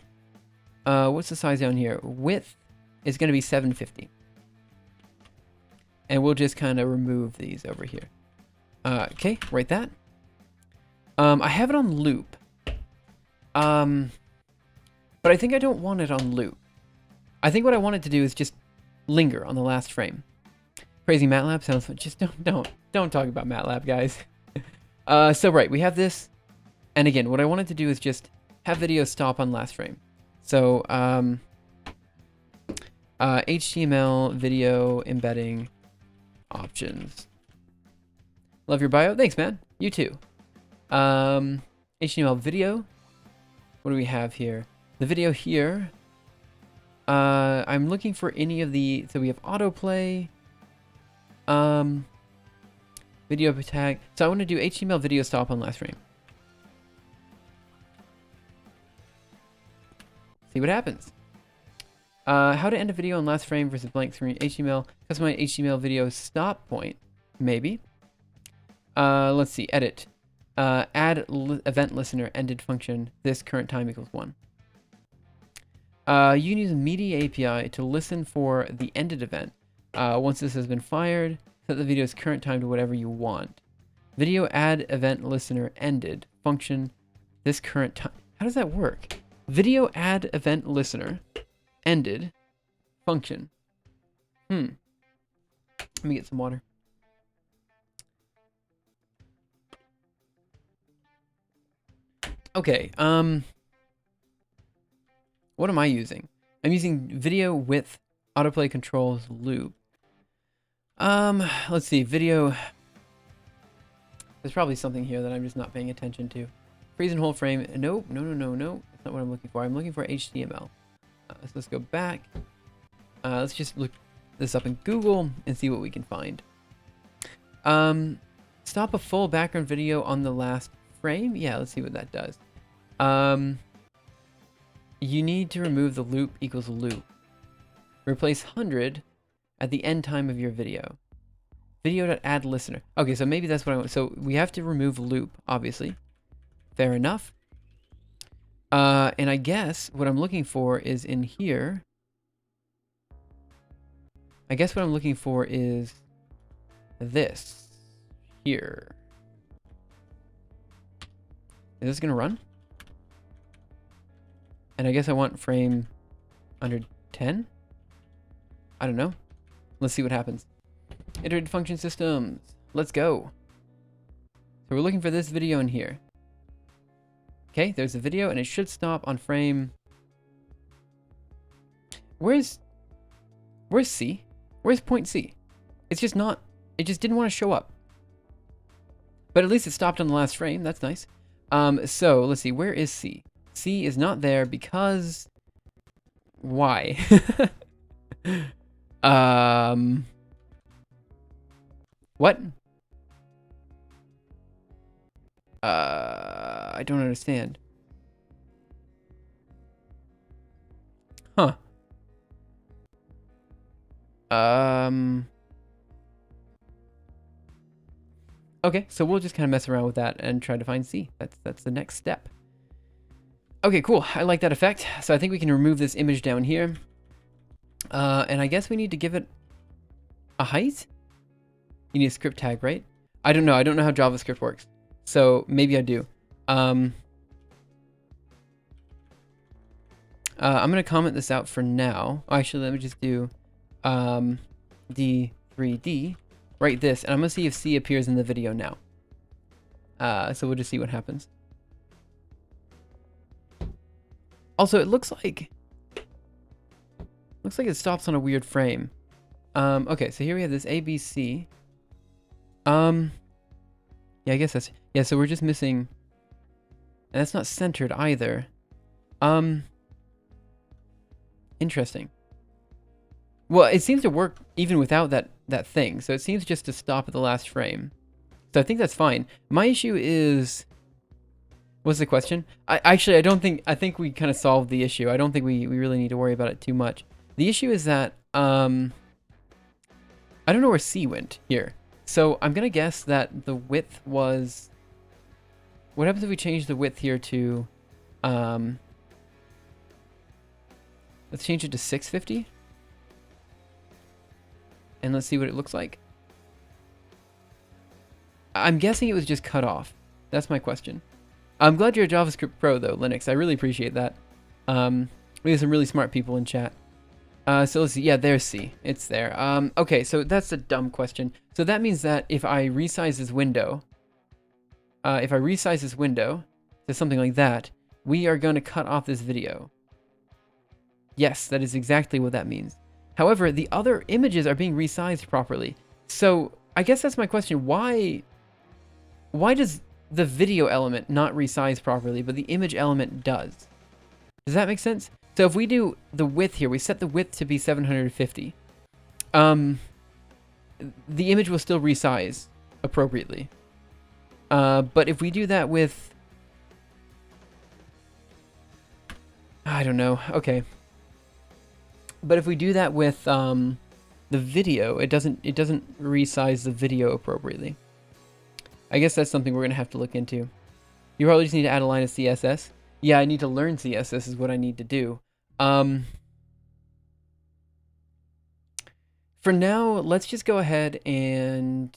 [SPEAKER 1] what's the size down here? Width is going to be 750. And we'll just kind of remove these over here. Okay, write that. I have it on loop. But I think I don't want it on loop. I think what I want it to do is just linger on the last frame. Crazy MATLAB sounds fun. Just don't talk about MATLAB, guys. So right, we have this. And again, what I wanted to do is just have video stop on last frame. So HTML video embedding options. Love your bio. Thanks, man. You too. HTML video. What do we have here? The video here. I'm looking for any of the, so we have autoplay, video tag. So I want to do HTML video stop on last frame. See what happens. How to end a video on last frame versus blank screen. HTML, customize HTML video stop point. Maybe. Let's see, edit. Add event listener ended function. This current time equals 1. You can use a media API to listen for the ended event. Once this has been fired, set the video's current time to whatever you want. Video add event listener ended function. This current time. How does that work? Video add event listener ended function. Let me get some water. Okay, what am I using? I'm using video with autoplay controls loop. Let's see, video. There's probably something here that I'm just not paying attention to. Freeze and hold frame. Nope, no. That's not what I'm looking for. I'm looking for HTML. So let's go back. Let's just look this up in Google and see what we can find. Stop a full background video on the last frame. Yeah, let's see what that does. You need to remove the loop equals loop. Replace 100 at the end time of your video. Video.add listener. Okay, so maybe that's what I want. So we have to remove loop, obviously. Fair enough. And I guess what I'm looking for is in here. I guess what I'm looking for is this here. Is this gonna run? And I guess I want frame under 10? I don't know. Let's see what happens. Iterated function systems. Let's go. So we're looking for this video in here. Okay, there's the video and it should stop on frame. Where's C? Where's point C? It's just not, it just didn't want to show up. But at least it stopped on the last frame. That's nice. So let's see, where is C? C is not there because why? What? I don't understand. Huh. Okay, so we'll just kind of mess around with that and try to find C. That's the next step. Okay, cool. I like that effect. So I think we can remove this image down here. And I guess we need to give it a height. You need a script tag, right? I don't know. I don't know how JavaScript works. So maybe I do. I'm going to comment this out for now. Oh, actually, let me just do D3D. Write this, and I'm going to see if C appears in the video now. So we'll just see what happens. Also, it looks like it stops on a weird frame. Okay, so here we have this ABC. Yeah, I guess that's, yeah, so we're just missing, and that's not centered either. Interesting. Well, it seems to work even without that thing. So it seems just to stop at the last frame. So I think that's fine. My issue is What's the question? I don't think, I think we kind of solved the issue. I don't think we really need to worry about it too much. The issue is that, I don't know where C went here. So I'm going to guess that the width was, what happens if we change the width here to, let's change it to 650. And let's see what it looks like. I'm guessing it was just cut off. That's my question. I'm glad you're a JavaScript pro, though, Linux. I really appreciate that. We have some really smart people in chat. So let's see. Yeah, there's C. It's there. Okay, so that's a dumb question. So that means that if I resize this window, to something like that, we are going to cut off this video. Yes, that is exactly what that means. However, the other images are being resized properly. So I guess that's my question. Why does the video element not resize properly, but the image element does? Does that make sense? So if we do the width here, we set the width to be 750. The image will still resize appropriately. But if we do that with, I don't know. Okay. But if we do that with the video, it doesn't resize the video appropriately. I guess that's something we're gonna have to look into. You probably just need to add a line of CSS. Yeah, I need to learn CSS is what I need to do. For now, let's just go ahead and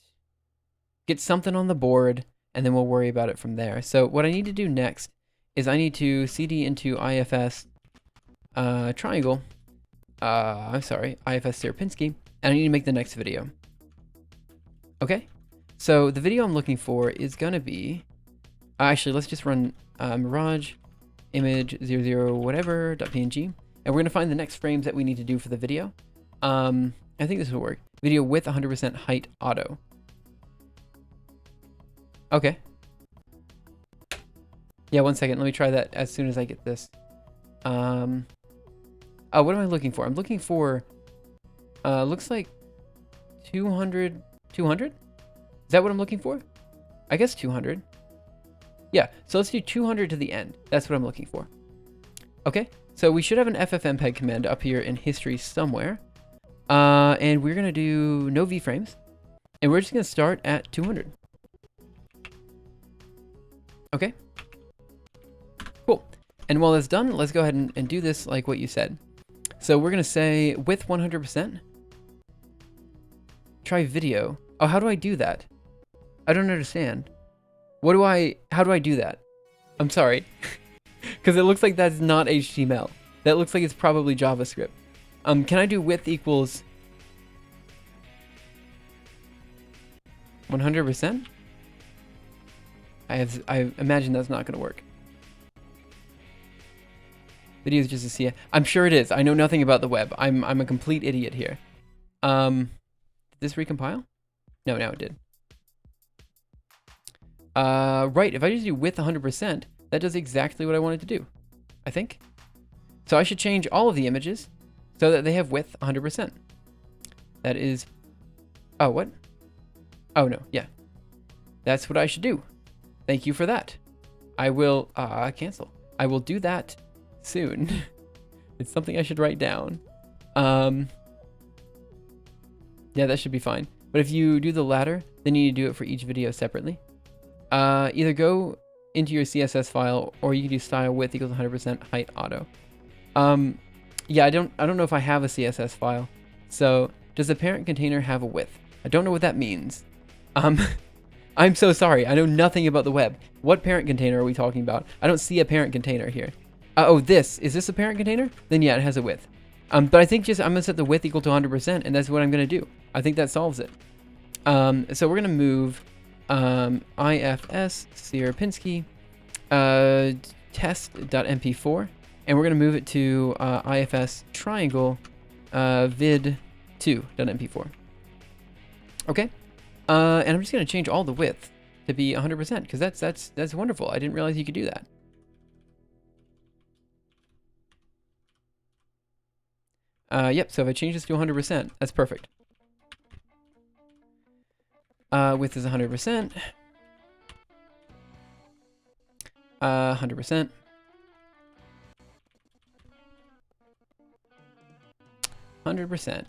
[SPEAKER 1] get something on the board, and then we'll worry about it from there. So what I need to do next is I need to cd into IFS triangle. I'm sorry, IFS Ffmpeg, and I need to make the next video. Okay, so the video I'm looking for is gonna be, actually let's just run Mirage image 00 whatever .png, and we're gonna find the next frames that we need to do for the video. I think this will work. Video with 100% height auto. Okay. Yeah, 1 second. Let me try that as soon as I get this. Oh, what am I looking for? I'm looking for, looks like 200. Is that what I'm looking for? I guess 200. Yeah, so let's do 200 to the end. That's what I'm looking for. Okay, so we should have an ffmpeg command up here in history somewhere. And we're going to do no VFrames. And we're just going to start at 200. Okay. Cool. And while that's done, let's go ahead and do this like what you said. So we're going to say with 100%. Try video. Oh, how do I do that? I don't understand. How do I do that? I'm sorry. Because it looks like that's not HTML. That looks like it's probably JavaScript. Can I do width equals 100%? I imagine that's not going to work. Video is just a CSS. I'm sure it is. I know nothing about the web. I'm a complete idiot here. Did this recompile? No, now it did. Right, if I just do width 100%, that does exactly what I wanted to do, I think. So I should change all of the images so that they have width 100%. That is, oh, what? Oh, no, yeah. That's what I should do. Thank you for that. I will, cancel. I will do that soon. It's something I should write down. Yeah, that should be fine. But if you do the latter, then you need to do it for each video separately. Either go into your CSS file, or you can do style width equals 100% height auto. Yeah, I don't know if I have a CSS file. So does the parent container have a width? I don't know what that means. I'm so sorry. I know nothing about the web. What parent container are we talking about? I don't see a parent container here. Oh, is this a parent container? Then yeah, it has a width. But I think I'm gonna set the width equal to 100%, and that's what I'm gonna do. I think that solves it. So we're gonna move IFS Ffmpeg test.mp4, and we're gonna move it to IFS triangle vid2.mp4. Okay. And I'm just gonna change all the width to be 100% because that's wonderful. I didn't realize you could do that. Yep. So if I change this to 100%, that's perfect. Width is 100%. 100%. 100%.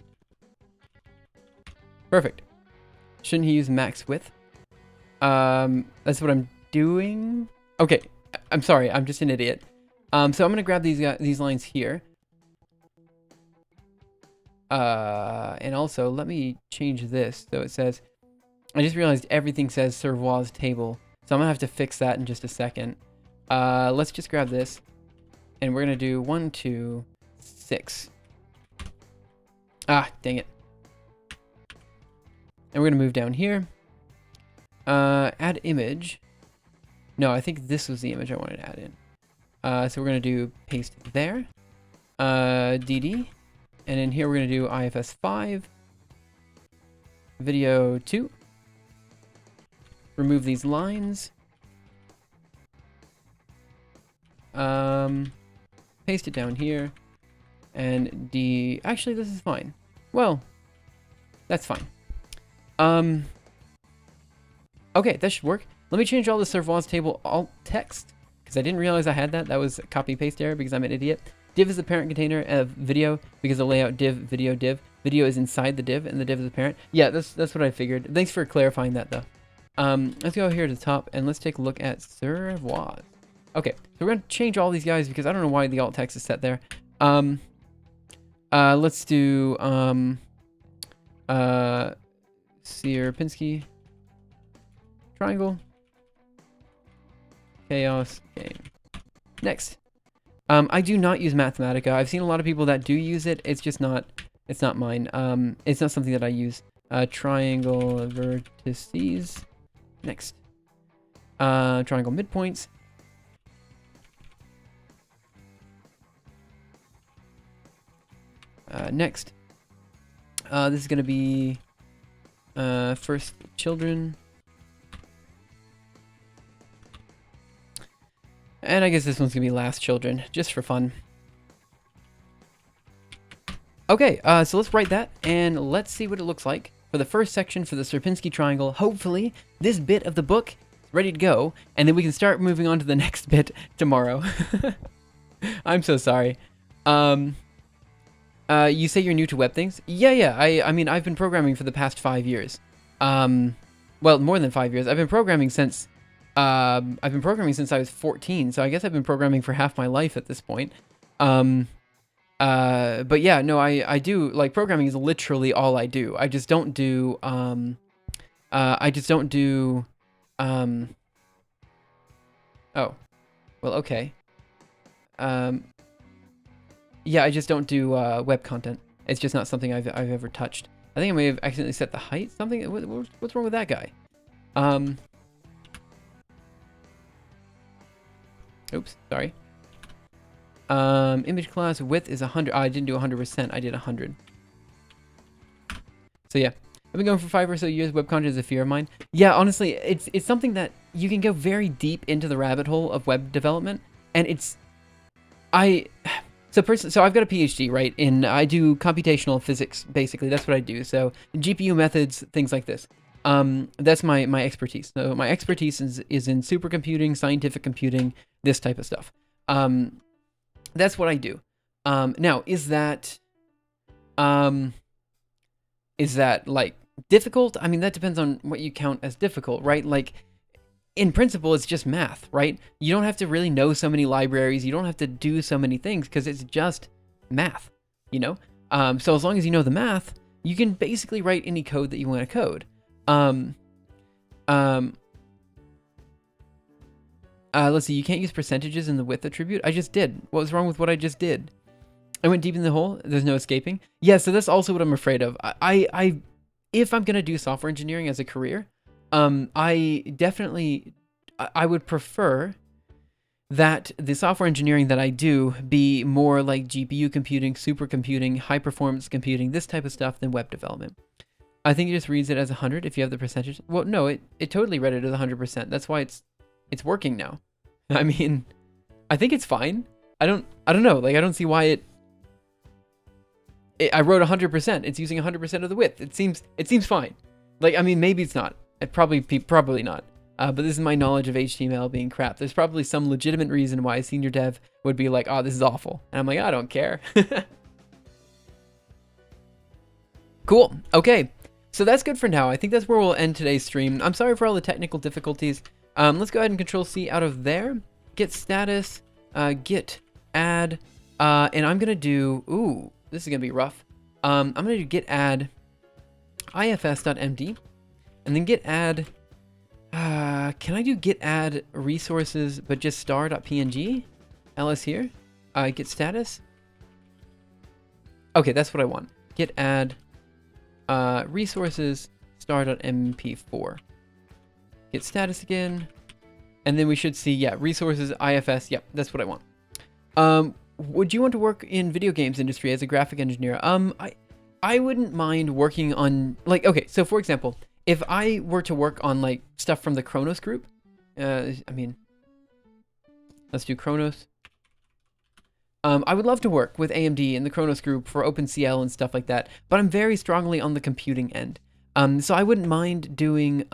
[SPEAKER 1] Perfect. Shouldn't he use max width? That's what I'm doing. Okay, I'm sorry, I'm just an idiot. So I'm gonna grab these lines here. And also let me change this so it says. I just realized everything says Servois table, so I'm gonna have to fix that in just a second. Let's just grab this, and we're gonna do 1, 2, 6. Ah, dang it. And we're gonna move down here. Add image. No, I think this was the image I wanted to add in. So we're gonna do paste there. DD. And in here we're gonna do IFS 5. Video 2. Remove these lines. Paste it down here. And actually this is fine. Well, that's fine. Okay, that should work. Let me change all the Servois table alt text, because I didn't realize I had that. That was a copy paste error because I'm an idiot. Div is the parent container of video because the layout div, video div. Video is inside the div and the div is the parent. Yeah, that's what I figured. Thanks for clarifying that though. Let's go here to the top and let's take a look at Servois. Okay, so we're going to change all these guys because I don't know why the alt text is set there. Let's do Sierpinski triangle chaos game. Next. I do not use Mathematica. I've seen a lot of people that do use it. It's just not, it's not mine. It's not something that I use. Triangle vertices. Next. Triangle midpoints. Next. This is going to be first children. And I guess this one's going to be last children, just for fun. Okay, so let's write that, and let's see what it looks like for the first section for the Sierpinski triangle. Hopefully, this bit of the book is ready to go, and then we can start moving on to the next bit tomorrow. I'm so sorry. You say you're new to web things? Yeah. I mean, I've been programming for the past 5 years. Well, more than 5 years. I've been programming since I was 14, so I guess I've been programming for half my life at this point. But yeah, no, I do, like, programming is literally all I do. I just don't do, oh, well, okay. Yeah, I just don't do web content. It's just not something I've ever touched. I think I may have accidentally set the height. Something. What's wrong with that guy? Oops, sorry. Image class width is 100. Oh, I didn't do 100%. I did 100. So yeah, I've been going for 5 or so years. Web content is a fear of mine. Yeah, honestly, it's something that you can go very deep into the rabbit hole of web development, and so I've got a PhD, right? I do computational physics, basically. That's what I do. So GPU methods, things like this. That's my expertise. So my expertise is in supercomputing, scientific computing, this type of stuff. That's what I do. Now, is that like difficult? I mean, that depends on what you count as difficult, right? Like, in principle, it's just math, right? You don't have to really know so many libraries. You don't have to do so many things because it's just math, you know? So as long as you know the math, you can basically write any code that you want to code. Let's see, you can't use percentages in the width attribute. I just did. What was wrong with what I just did? I went deep in the hole. There's no escaping. Yeah, so that's also what I'm afraid of. If I'm going to do software engineering as a career, I would prefer that the software engineering that I do be more like GPU computing, supercomputing, high performance computing, this type of stuff than web development. I think it just reads it as 100 if you have the percentage. Well, no, it totally read it as 100%. That's why it's working now. I mean, I think it's fine. I don't know. Like, I don't see why I wrote 100%. It's using 100% of the width. It seems fine. Like, I mean, maybe it's not. It probably not. But this is my knowledge of HTML being crap. There's probably some legitimate reason why a senior dev would be like, oh, this is awful. And I'm like, I don't care. Cool. Okay. So that's good for now. I think that's where we'll end today's stream. I'm sorry for all the technical difficulties. Let's go ahead and Control C out of there. Get status, git add, and I'm going to do, ooh, this is going to be rough. I'm going to do git add ifs.md and then git add, can I do git add resources, but just star.png? ls here, git status. Okay, that's what I want. Git add resources star.mp4. Git status again. And then we should see, yeah, resources, IFS. Yep, that's what I want. Would you want to work in video games industry as a graphic engineer? I wouldn't mind working on, like, okay, so for example, if I were to work on, like, stuff from the Kronos group, I mean, let's do Kronos. I would love to work with AMD and the Kronos group for OpenCL and stuff like that, but I'm very strongly on the computing end. So I wouldn't mind doing,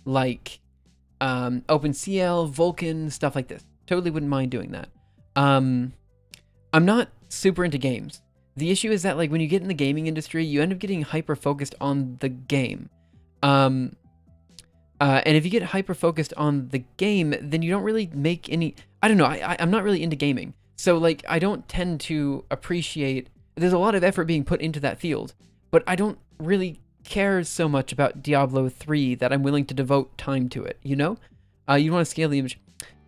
[SPEAKER 1] like, OpenCL, Vulkan, stuff like this. Totally wouldn't mind doing that. I'm not super into games. The issue is that, like, when you get in the gaming industry, you end up getting hyper-focused on the game. And if you get hyper-focused on the game, then you don't really make any... I don't know, I'm not really into gaming. So, like, I don't tend to appreciate... There's a lot of effort being put into that field, but I don't really care so much about Diablo 3 that I'm willing to devote time to it, you know? You want to scale the image.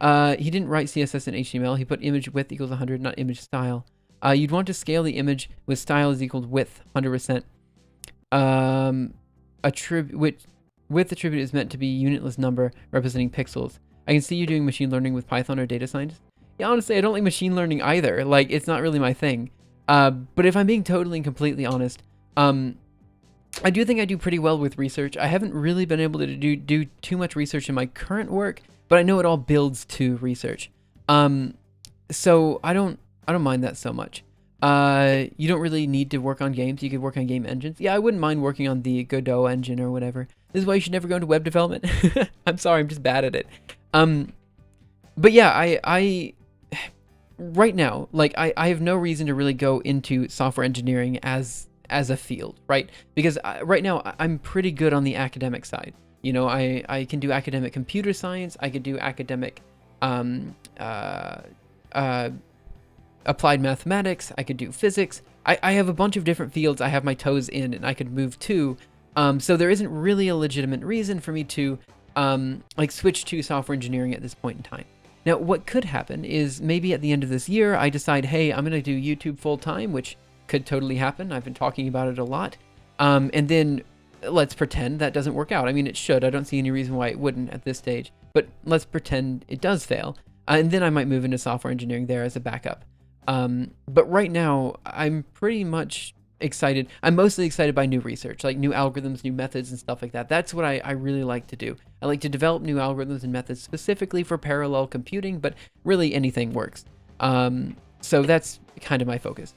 [SPEAKER 1] He didn't write CSS and HTML. He put image width equals 100, not image style. You'd want to scale the image with style is equal to width, 100%. Width attribute is meant to be a unitless number representing pixels. I can see you doing machine learning with Python or data science. Yeah, honestly, I don't like machine learning either. Like, it's not really my thing. But if I'm being totally and completely honest, I do think I do pretty well with research. I haven't really been able to do too much research in my current work, but I know it all builds to research. So I don't mind that so much. You don't really need to work on games. You could work on game engines. Yeah, I wouldn't mind working on the Godot engine or whatever. This is why you should never go into web development. I'm sorry, I'm just bad at it. But yeah, I right now, like, I have no reason to really go into software engineering as a field, right? Because right now I'm pretty good on the academic side. You know, I can do academic computer science. I could do academic applied mathematics. I could do physics. I have a bunch of different fields I have my toes in and I could move to. So there isn't really a legitimate reason for me to like switch to software engineering at this point in time. Now, what could happen is maybe at the end of this year, I decide, hey, I'm going to do YouTube full time, which could totally happen. I've been talking about it a lot. And then let's pretend that doesn't work out. I mean, it should. I don't see any reason why it wouldn't at this stage, but let's pretend it does fail. And then I might move into software engineering there as a backup. But right now, I'm pretty much excited. I'm mostly excited by new research, like new algorithms, new methods, and stuff like that. That's what I really like to do. I like to develop new algorithms and methods specifically for parallel computing, but really anything works. So that's kind of my focus.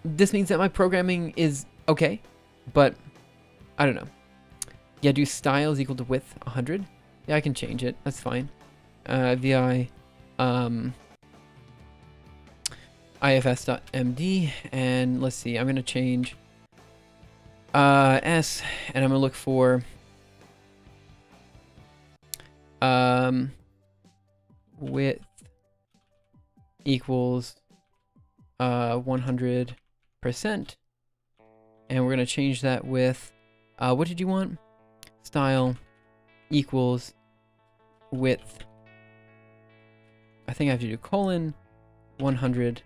[SPEAKER 1] This means that my programming is okay, but I don't know. Yeah, do style is equal to width 100. Yeah, I can change it. That's fine. vi ifs.md, and let's see, I'm going to change s, and I'm going to look for width equals 100%, and we're going to change that with what did you want? Style equals width. I think I have to do colon 100%.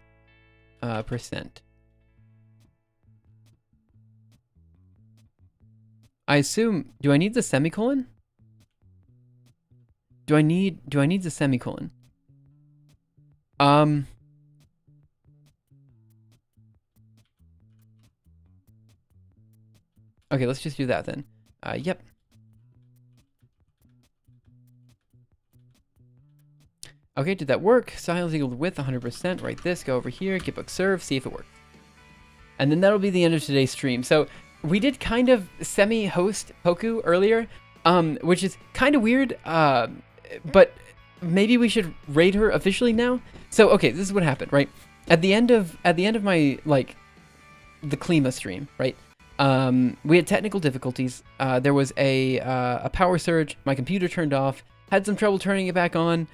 [SPEAKER 1] I assume, do I need the semicolon? Do I need the semicolon? Okay, let's just do that then. Yep. Okay, did that work? Style is equal to width 100%. Write this, go over here, get book serve, see if it works. And then that'll be the end of today's stream. So we did kind of semi-host Poku earlier, which is kind of weird, but maybe we should raid her officially now. So, okay, this is what happened, right? At the end of my, like, the Klima stream, right? We had technical difficulties. There was a power surge. My computer turned off. Had some trouble turning it back on.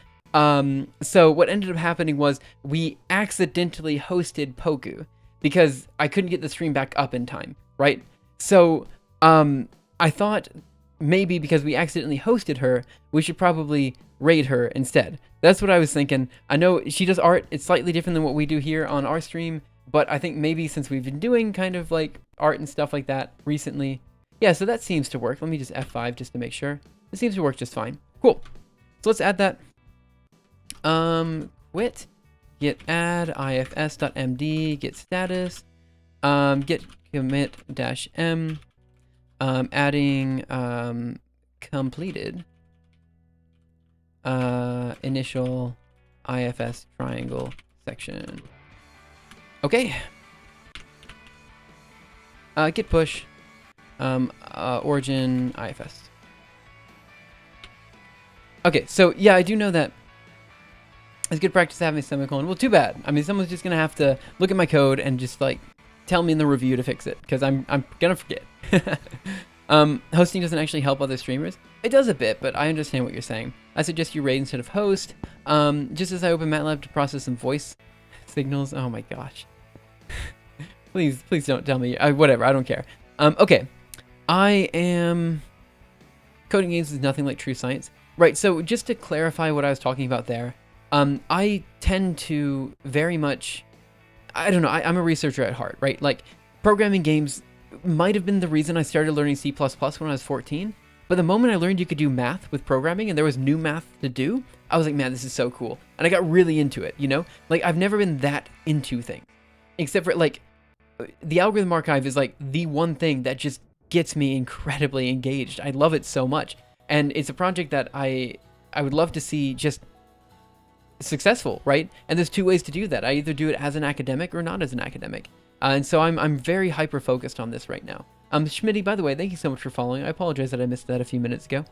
[SPEAKER 1] So what ended up happening was we accidentally hosted Poku because I couldn't get the stream back up in time, right? So I thought maybe because we accidentally hosted her, we should probably raid her instead. That's what I was thinking. I know she does art. It's slightly different than what we do here on our stream, but I think maybe since we've been doing kind of like art and stuff like that recently, yeah, so that seems to work. Let me just F5 just to make sure. It seems to work just fine. Cool. So let's add that. Quit, get add ifs.md, get status, get commit -m, adding, completed, initial ifs triangle section. Okay. Git push, origin ifs. Okay, so yeah, I do know that it's good practice having a semicolon. Well, too bad. I mean, someone's just gonna have to look at my code and just like tell me in the review to fix it, because I'm gonna forget. Hosting doesn't actually help other streamers. It does a bit, but I understand what you're saying. I suggest you raid instead of host. Just as I open MATLAB to process some voice signals. Oh my gosh. Please don't tell me. Whatever, I don't care. Okay. I am... Coding games is nothing like true science. Right, so just to clarify what I was talking about there, I tend to very much... I don't know, I'm a researcher at heart, right? Like, programming games might have been the reason I started learning C++ when I was 14, but the moment I learned you could do math with programming and there was new math to do, I was like, man, this is so cool. And I got really into it, you know? Like, I've never been that into things. Except for, like, the algorithm archive is, like, the one thing that just gets me incredibly engaged. I love it so much. And it's a project that I would love to see just successful, right? And there's two ways to do that. I either do it as an academic or not as an academic. And so I'm very hyper-focused on this right now. Schmitty, by the way, thank you so much for following. I apologize that I missed that a few minutes ago.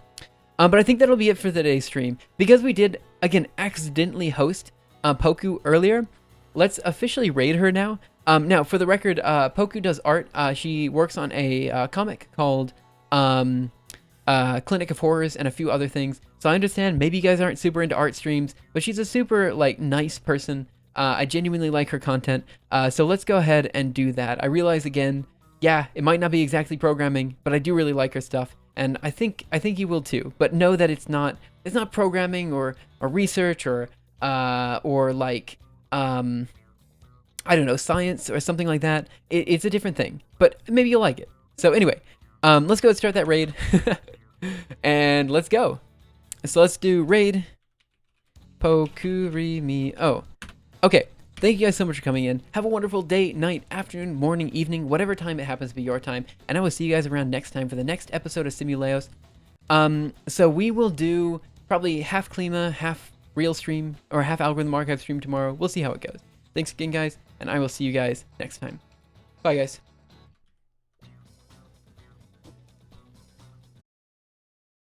[SPEAKER 1] But I think that'll be it for today's stream. Because we did, again, accidentally host Poku earlier, let's officially raid her now. Now, for the record, Poku does art. She works on a comic called Clinic of Horrors and a few other things. So I understand maybe you guys aren't super into art streams, but she's a super, like, nice person. I genuinely like her content. So let's go ahead and do that. I realize, again, yeah, it might not be exactly programming, but I do really like her stuff. And I think you will too. But know that it's not programming or research or like, I don't know, science or something like that. It's a different thing, but maybe you'll like it. So anyway, let's go and start that raid. And let's go. So let's do raid Pokurimi. Oh, okay. Thank you guys so much for coming in. Have a wonderful day, night, afternoon, morning, evening, whatever time it happens to be your time. And I will see you guys around next time for the next episode of Simuleos. So we will do probably half Klima, half real stream, or half Algorithm Archive stream tomorrow. We'll see how it goes. Thanks again, guys, and I will see you guys next time. Bye, guys.